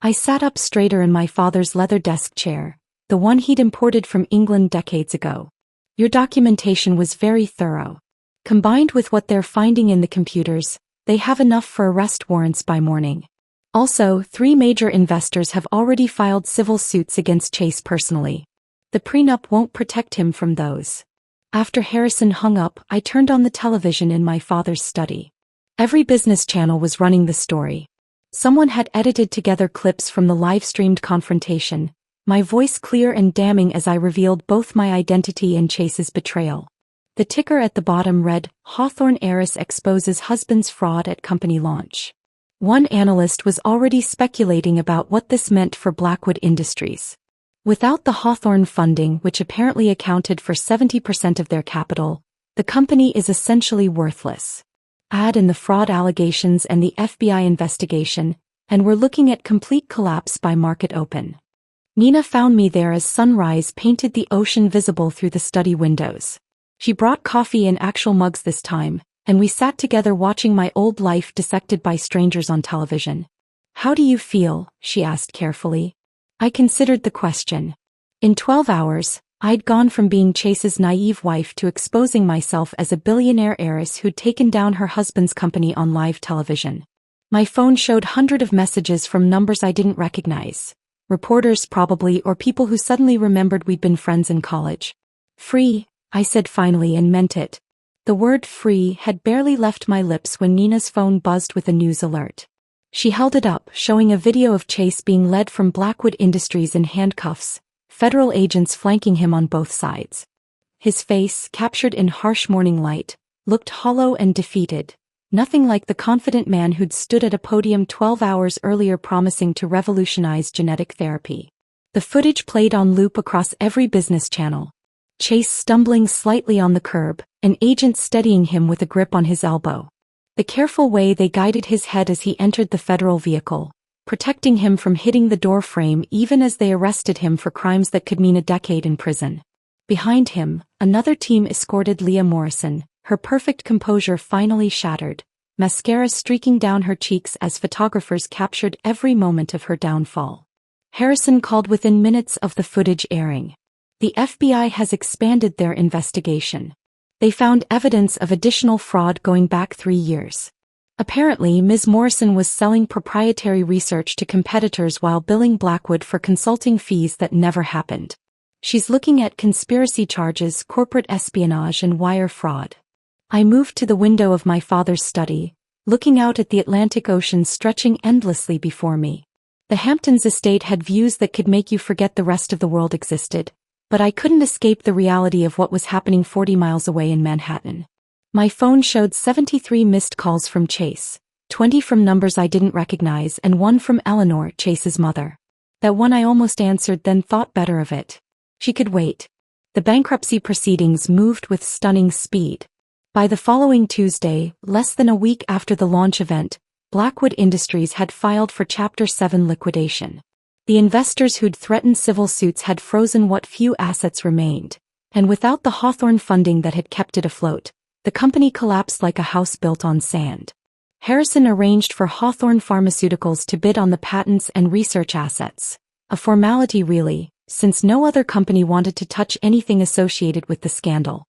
I sat up straighter in my father's leather desk chair, the one he'd imported from England decades ago. "Your documentation was very thorough. Combined with what they're finding in the computers, they have enough for arrest warrants by morning. Also, 3 major investors have already filed civil suits against Chase personally. The prenup won't protect him from those." After Harrison hung up, I turned on the television in my father's study. Every business channel was running the story. Someone had edited together clips from the live-streamed confrontation, my voice clear and damning as I revealed both my identity and Chase's betrayal. The ticker at the bottom read, "Hawthorne heiress exposes husband's fraud at company launch." One analyst was already speculating about what this meant for Blackwood Industries. Without the Hawthorne funding, which apparently accounted for 70% of their capital, the company is essentially worthless. Add in the fraud allegations and the FBI investigation, and we're looking at complete collapse by market open. Nina found me there as sunrise painted the ocean visible through the study windows. She brought coffee in actual mugs this time, and we sat together watching my old life dissected by strangers on television. "How do you feel?" she asked carefully. I considered the question. In 12 hours, I'd gone from being Chase's naive wife to exposing myself as a billionaire heiress who'd taken down her husband's company on live television. My phone showed hundreds of messages from numbers I didn't recognize. Reporters probably, or people who suddenly remembered we'd been friends in college. "Free," I said finally and meant it. The word "free" had barely left my lips when Nina's phone buzzed with a news alert. She held it up, showing a video of Chase being led from Blackwood Industries in handcuffs, federal agents flanking him on both sides. His face, captured in harsh morning light, looked hollow and defeated, nothing like the confident man who'd stood at a podium 12 hours earlier promising to revolutionize genetic therapy. The footage played on loop across every business channel. Chase stumbling slightly on the curb, an agent steadying him with a grip on his elbow. The careful way they guided his head as he entered the federal vehicle, protecting him from hitting the door frame even as they arrested him for crimes that could mean a decade in prison. Behind him, another team escorted Leah Morrison, her perfect composure finally shattered, mascara streaking down her cheeks as photographers captured every moment of her downfall. Harrison called within minutes of the footage airing. The FBI has expanded their investigation. They found evidence of additional fraud going back 3 years. Apparently, Ms. Morrison was selling proprietary research to competitors while billing Blackwood for consulting fees that never happened. She's looking at conspiracy charges, corporate espionage, and wire fraud. I moved to the window of my father's study, looking out at the Atlantic Ocean stretching endlessly before me. The Hamptons estate had views that could make you forget the rest of the world existed, but I couldn't escape the reality of what was happening 40 miles away in Manhattan. My phone showed 73 missed calls from Chase, 20 from numbers I didn't recognize and 1 from Eleanor, Chase's mother. That one I almost answered, then thought better of it. She could wait. The bankruptcy proceedings moved with stunning speed. By the following Tuesday, less than a week after the launch event, Blackwood Industries had filed for Chapter 7 liquidation. The investors who'd threatened civil suits had frozen what few assets remained, and without the Hawthorne funding that had kept it afloat, the company collapsed like a house built on sand. Harrison arranged for Hawthorne Pharmaceuticals to bid on the patents and research assets. A formality really, since no other company wanted to touch anything associated with the scandal.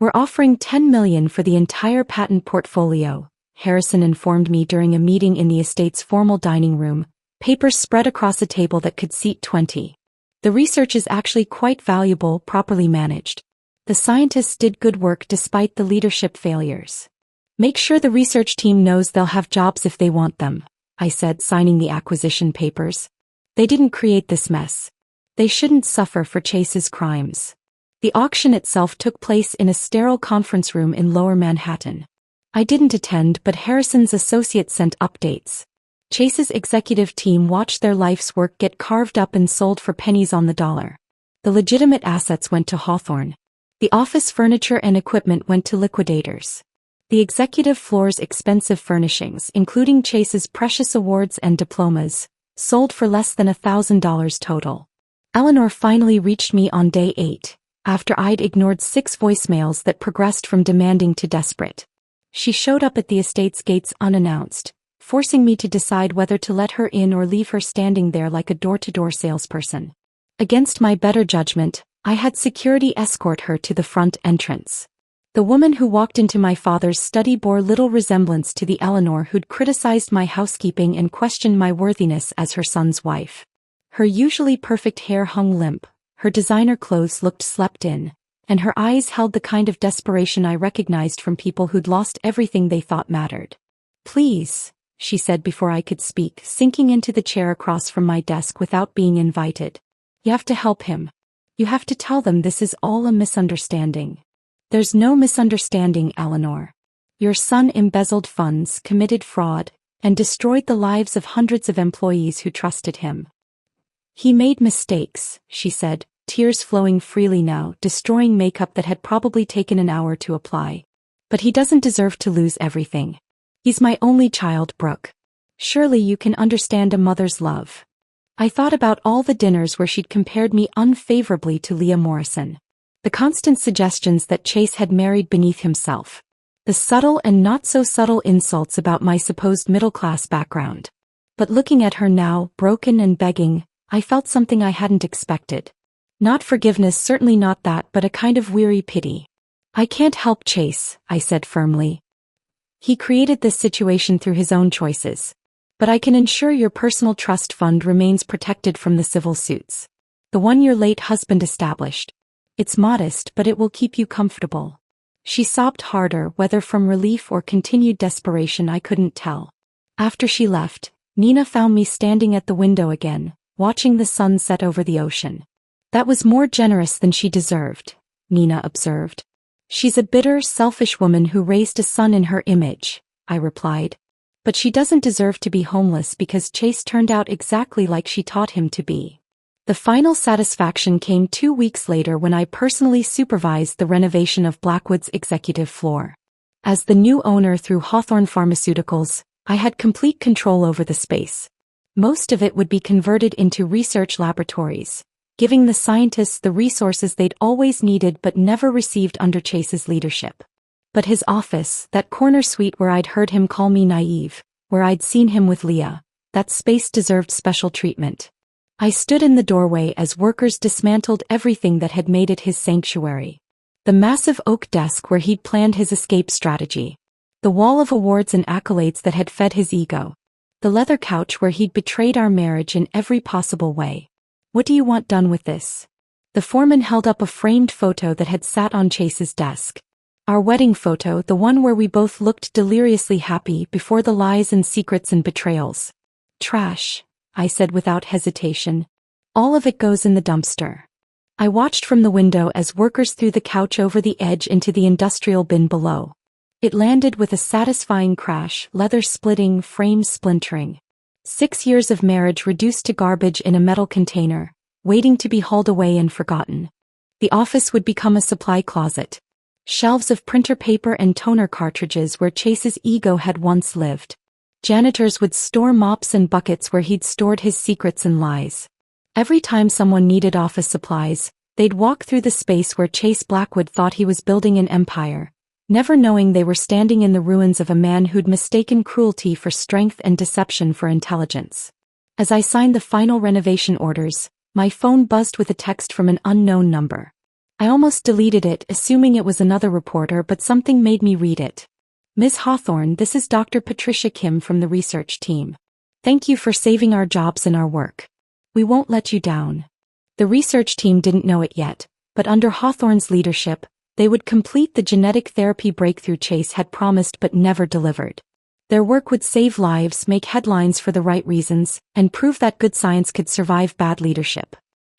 "We're offering $10 million for the entire patent portfolio," Harrison informed me during a meeting in the estate's formal dining room, papers spread across a table that could seat 20. "The research is actually quite valuable, properly managed. The scientists did good work despite the leadership failures. Make sure the research team knows they'll have jobs if they want them," I said, signing the acquisition papers. "They didn't create this mess. They shouldn't suffer for Chase's crimes." The auction itself took place in a sterile conference room in Lower Manhattan. I didn't attend, but Harrison's associates sent updates. Chase's executive team watched their life's work get carved up and sold for pennies on the dollar. The legitimate assets went to Hawthorne. The office furniture and equipment went to liquidators. The executive floor's expensive furnishings, including Chase's precious awards and diplomas, sold for less than $1,000 total. Eleanor finally reached me on day 8, after I'd ignored 6 voicemails that progressed from demanding to desperate. She showed up at the estate's gates unannounced, forcing me to decide whether to let her in or leave her standing there like a door-to-door salesperson. Against my better judgment, I had security escort her to the front entrance. The woman who walked into my father's study bore little resemblance to the Eleanor who'd criticized my housekeeping and questioned my worthiness as her son's wife. Her usually perfect hair hung limp, her designer clothes looked slept in, and her eyes held the kind of desperation I recognized from people who'd lost everything they thought mattered. "Please," she said before I could speak, sinking into the chair across from my desk without being invited. "You have to help him. You have to tell them this is all a misunderstanding." "There's no misunderstanding, Eleanor. Your son embezzled funds, committed fraud, and destroyed the lives of hundreds of employees who trusted him. He made mistakes," she said, tears flowing freely now, destroying makeup that had probably taken an hour to apply. "But he doesn't deserve to lose everything. He's my only child, Brooke. Surely you can understand a mother's love." I thought about all the dinners where she'd compared me unfavorably to Leah Morrison. The constant suggestions that Chase had married beneath himself. The subtle and not so subtle insults about my supposed middle-class background. But looking at her now, broken and begging, I felt something I hadn't expected. Not forgiveness, certainly not that, but a kind of weary pity. "I can't help Chase," I said firmly. "He created this situation through his own choices. But I can ensure your personal trust fund remains protected from the civil suits. The one your late husband established. It's modest, but it will keep you comfortable." She sobbed harder, whether from relief or continued desperation I couldn't tell. After she left, Nina found me standing at the window again, watching the sun set over the ocean. "That was more generous than she deserved," Nina observed. "She's a bitter, selfish woman who raised a son in her image," I replied. "But she doesn't deserve to be homeless because Chase turned out exactly like she taught him to be." The The final satisfaction came 2 weeks later when I personally supervised the renovation of Blackwood's executive floor. As the new owner through Hawthorne Pharmaceuticals, I had complete control over the space. Most of it would be converted into research laboratories, giving the scientists the resources they'd always needed but never received under Chase's leadership. But his office, that corner suite where I'd heard him call me naive, where I'd seen him with Leah, that space deserved special treatment. I stood in the doorway as workers dismantled everything that had made it his sanctuary. The massive oak desk where he'd planned his escape strategy. The wall of awards and accolades that had fed his ego. The leather couch where he'd betrayed our marriage in every possible way. What do you want done with this? The foreman held up a framed photo that had sat on Chase's desk. Our wedding photo, the one where we both looked deliriously happy before the lies and secrets and betrayals. Trash, I said without hesitation. All of it goes in the dumpster. I watched from the window as workers threw the couch over the edge into the industrial bin below. It landed with a satisfying crash, leather splitting, frames splintering. 6 years of marriage reduced to garbage in a metal container, waiting to be hauled away and forgotten. The office would become a supply closet. Shelves of printer paper and toner cartridges where Chase's ego had once lived. Janitors would store mops and buckets where he'd stored his secrets and lies. Every time someone needed office supplies, they'd walk through the space where Chase Blackwood thought he was building an empire, never knowing they were standing in the ruins of a man who'd mistaken cruelty for strength and deception for intelligence. As I signed the final renovation orders, my phone buzzed with a text from an unknown number. I almost deleted it, assuming it was another reporter, but something made me read it. Ms. Hawthorne, this is Dr. Patricia Kim from the research team. Thank you for saving our jobs and our work. We won't let you down. The research team didn't know it yet, but under Hawthorne's leadership, they would complete the genetic therapy breakthrough Chase had promised but never delivered. Their work would save lives, make headlines for the right reasons, and prove that good science could survive bad leadership.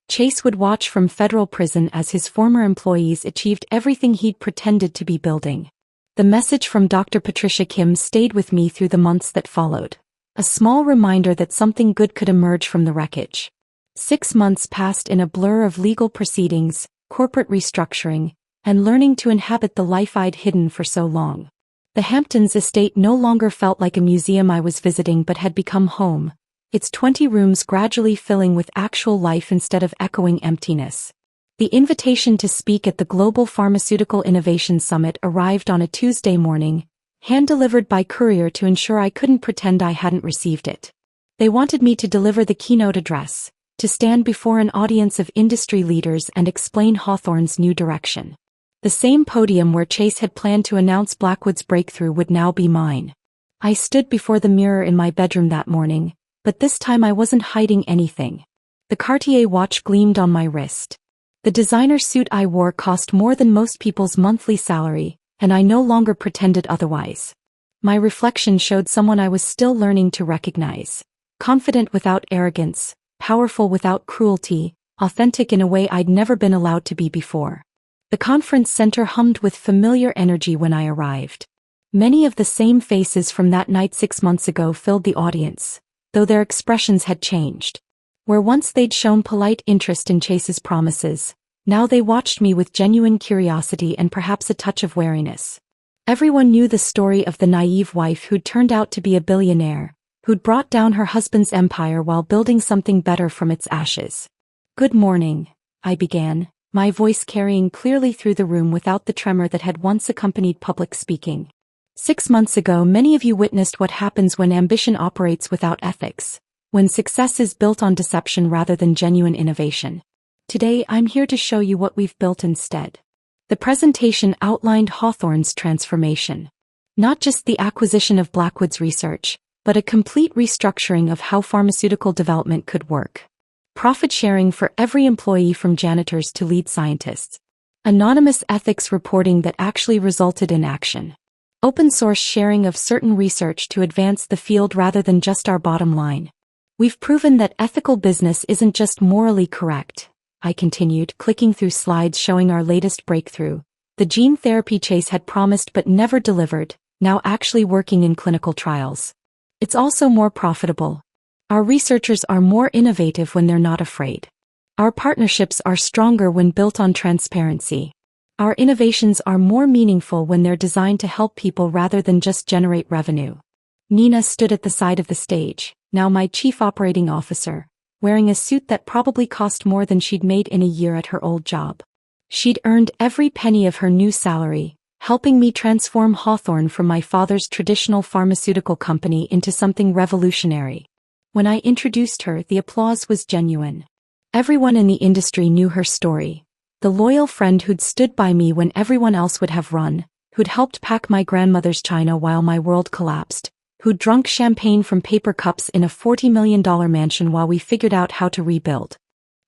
Chase would watch from federal prison as his former employees achieved everything he'd pretended to be building. The message from Dr. Patricia Kim stayed with me through the months that followed. A small reminder that something good could emerge from the wreckage. 6 months passed in a blur of legal proceedings, corporate restructuring, and learning to inhabit the life I'd hidden for so long. The Hamptons estate no longer felt like a museum I was visiting but had become home, its 20 rooms gradually filling with actual life instead of echoing emptiness. The invitation to speak at the Global Pharmaceutical Innovation Summit arrived on a Tuesday morning, hand-delivered by courier to ensure I couldn't pretend I hadn't received it. They wanted me to deliver the keynote address, to stand before an audience of industry leaders and explain Hawthorne's new direction. The same podium where Chase had planned to announce Blackwood's breakthrough would now be mine. I stood before the mirror in my bedroom that morning, but this time I wasn't hiding anything. The Cartier watch gleamed on my wrist. The designer suit I wore cost more than most people's monthly salary, and I no longer pretended otherwise. My reflection showed someone I was still learning to recognize. Confident without arrogance, powerful without cruelty, authentic in a way I'd never been allowed to be before. The conference center hummed with familiar energy when I arrived. Many of the same faces from that night 6 months ago filled the audience, though their expressions had changed. Where once they'd shown polite interest in Chase's promises, now they watched me with genuine curiosity and perhaps a touch of wariness. Everyone knew the story of the naive wife who'd turned out to be a billionaire, who'd brought down her husband's empire while building something better from its ashes. "Good morning," I began, my voice carrying clearly through the room without the tremor that had once accompanied public speaking. 6 months ago, many of you witnessed what happens when ambition operates without ethics, when success is built on deception rather than genuine innovation. Today, I'm here to show you what we've built instead. The presentation outlined Hawthorne's transformation. Not just the acquisition of Blackwood's research, but a complete restructuring of how pharmaceutical development could work. Profit sharing for every employee from janitors to lead scientists. Anonymous ethics reporting that actually resulted in action. Open source sharing of certain research to advance the field rather than just our bottom line. We've proven that ethical business isn't just morally correct, I continued, clicking through slides showing our latest breakthrough. The gene therapy Chase had promised but never delivered, now actually working in clinical trials. It's also more profitable. Our researchers are more innovative when they're not afraid. Our partnerships are stronger when built on transparency. Our innovations are more meaningful when they're designed to help people rather than just generate revenue. Nina stood at the side of the stage, now my chief operating officer, wearing a suit that probably cost more than she'd made in a year at her old job. She'd earned every penny of her new salary, helping me transform Hawthorne from my father's traditional pharmaceutical company into something revolutionary. When I introduced her, the applause was genuine. Everyone in the industry knew her story. The loyal friend who'd stood by me when everyone else would have run, who'd helped pack my grandmother's china while my world collapsed, who'd drunk champagne from paper cups in a $40 million mansion while we figured out how to rebuild.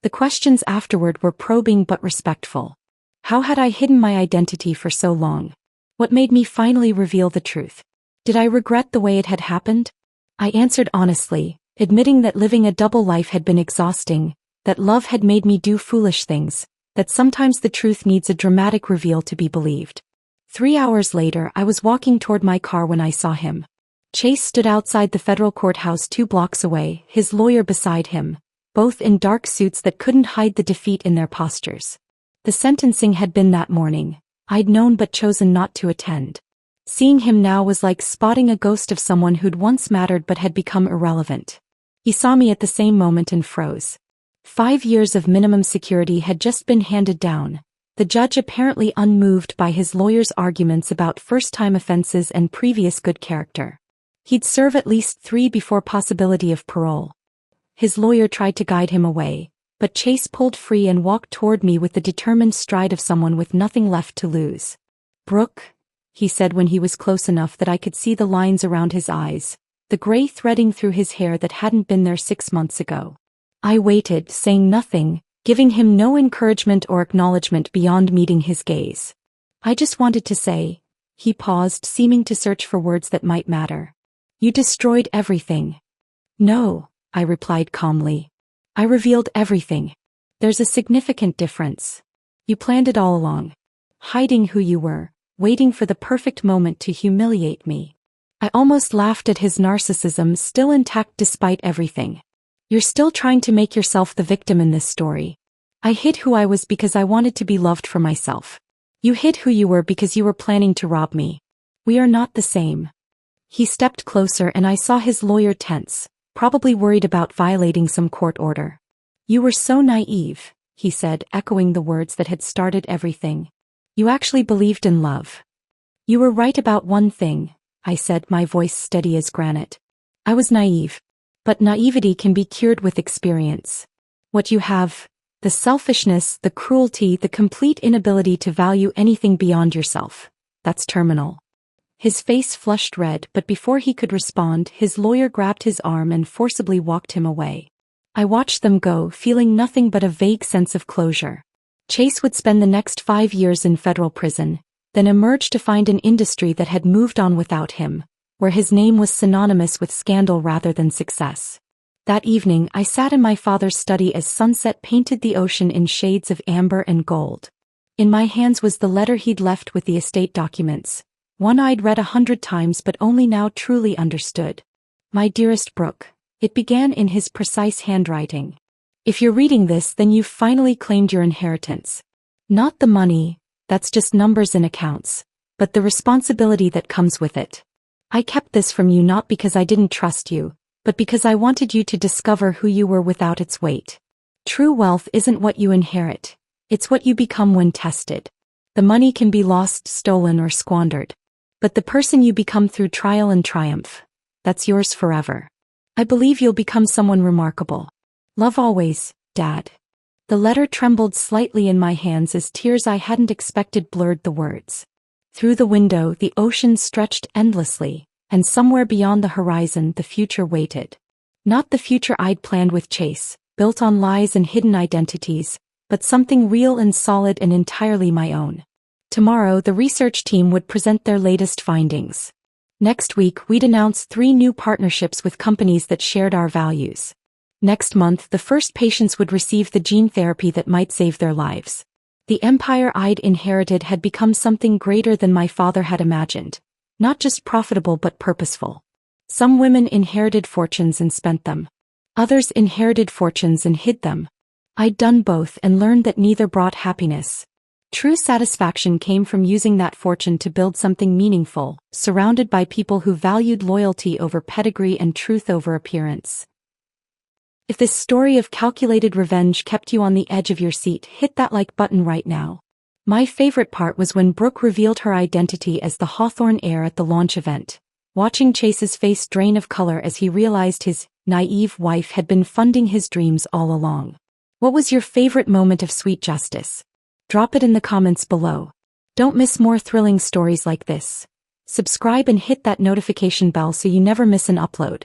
The questions afterward were probing but respectful. How had I hidden my identity for so long? What made me finally reveal the truth? Did I regret the way it had happened? I answered honestly, admitting that living a double life had been exhausting, that love had made me do foolish things, that sometimes the truth needs a dramatic reveal to be believed. 3 hours later, I was walking toward my car when I saw him. Chase stood outside the federal courthouse 2 blocks away, his lawyer beside him, both in dark suits that couldn't hide the defeat in their postures. The sentencing had been that morning. I'd known but chosen not to attend. Seeing him now was like spotting a ghost of someone who'd once mattered but had become irrelevant. He saw me at the same moment and froze. 5 years of minimum security had just been handed down, the judge apparently unmoved by his lawyer's arguments about first-time offenses and previous good character. He'd serve at least 3 before possibility of parole. His lawyer tried to guide him away, but Chase pulled free and walked toward me with the determined stride of someone with nothing left to lose. "Brooke," he said when he was close enough that I could see the lines around his eyes, the gray threading through his hair that hadn't been there 6 months ago. I waited, saying nothing, giving him no encouragement or acknowledgement beyond meeting his gaze. "I just wanted to say," he paused, seeming to search for words that might matter. "You destroyed everything." "No," I replied calmly. "I revealed everything. There's a significant difference. You planned it all along. Hiding who you were, waiting for the perfect moment to humiliate me." I almost laughed at his narcissism, still intact despite everything. "You're still trying to make yourself the victim in this story. I hid who I was because I wanted to be loved for myself. You hid who you were because you were planning to rob me. We are not the same." He stepped closer and I saw his lawyer tense, probably worried about violating some court order. "You were so naive," he said, echoing the words that had started everything. "You actually believed in love." "You were right about one thing," I said, my voice steady as granite. "I was naive. But naivety can be cured with experience. What you have, the selfishness, the cruelty, the complete inability to value anything beyond yourself, that's terminal." His face flushed red, but before he could respond, his lawyer grabbed his arm and forcibly walked him away. I watched them go, feeling nothing but a vague sense of closure. Chase would spend the next 5 years in federal prison, then emerge to find an industry that had moved on without him, where his name was synonymous with scandal rather than success. That evening, I sat in my father's study as sunset painted the ocean in shades of amber and gold. In my hands was the letter he'd left with the estate documents, one I'd read 100 times but only now truly understood. "My dearest Brooke," it began in his precise handwriting. "If you're reading this, then you've finally claimed your inheritance. Not the money, that's just numbers and accounts, but the responsibility that comes with it. I kept this from you not because I didn't trust you, but because I wanted you to discover who you were without its weight. True wealth isn't what you inherit, it's what you become when tested. The money can be lost, stolen, or squandered. But the person you become through trial and triumph, that's yours forever. I believe you'll become someone remarkable. Love always, Dad." The letter trembled slightly in my hands as tears I hadn't expected blurred the words. Through the window, the ocean stretched endlessly, and somewhere beyond the horizon the future waited. Not the future I'd planned with Chase, built on lies and hidden identities, but something real and solid and entirely my own. Tomorrow, the research team would present their latest findings. Next week, we'd announce 3 new partnerships with companies that shared our values. Next month, the first patients would receive the gene therapy that might save their lives. The empire I'd inherited had become something greater than my father had imagined, not just profitable but purposeful. Some women inherited fortunes and spent them. Others inherited fortunes and hid them. I'd done both and learned that neither brought happiness. True satisfaction came from using that fortune to build something meaningful, surrounded by people who valued loyalty over pedigree and truth over appearance. If this story of calculated revenge kept you on the edge of your seat, hit that like button right now. My favorite part was when Brooke revealed her identity as the Hawthorne heir at the launch event. Watching Chase's face drain of color as he realized his naive wife had been funding his dreams all along. What was your favorite moment of sweet justice? Drop it in the comments below. Don't miss more thrilling stories like this. Subscribe and hit that notification bell so you never miss an upload.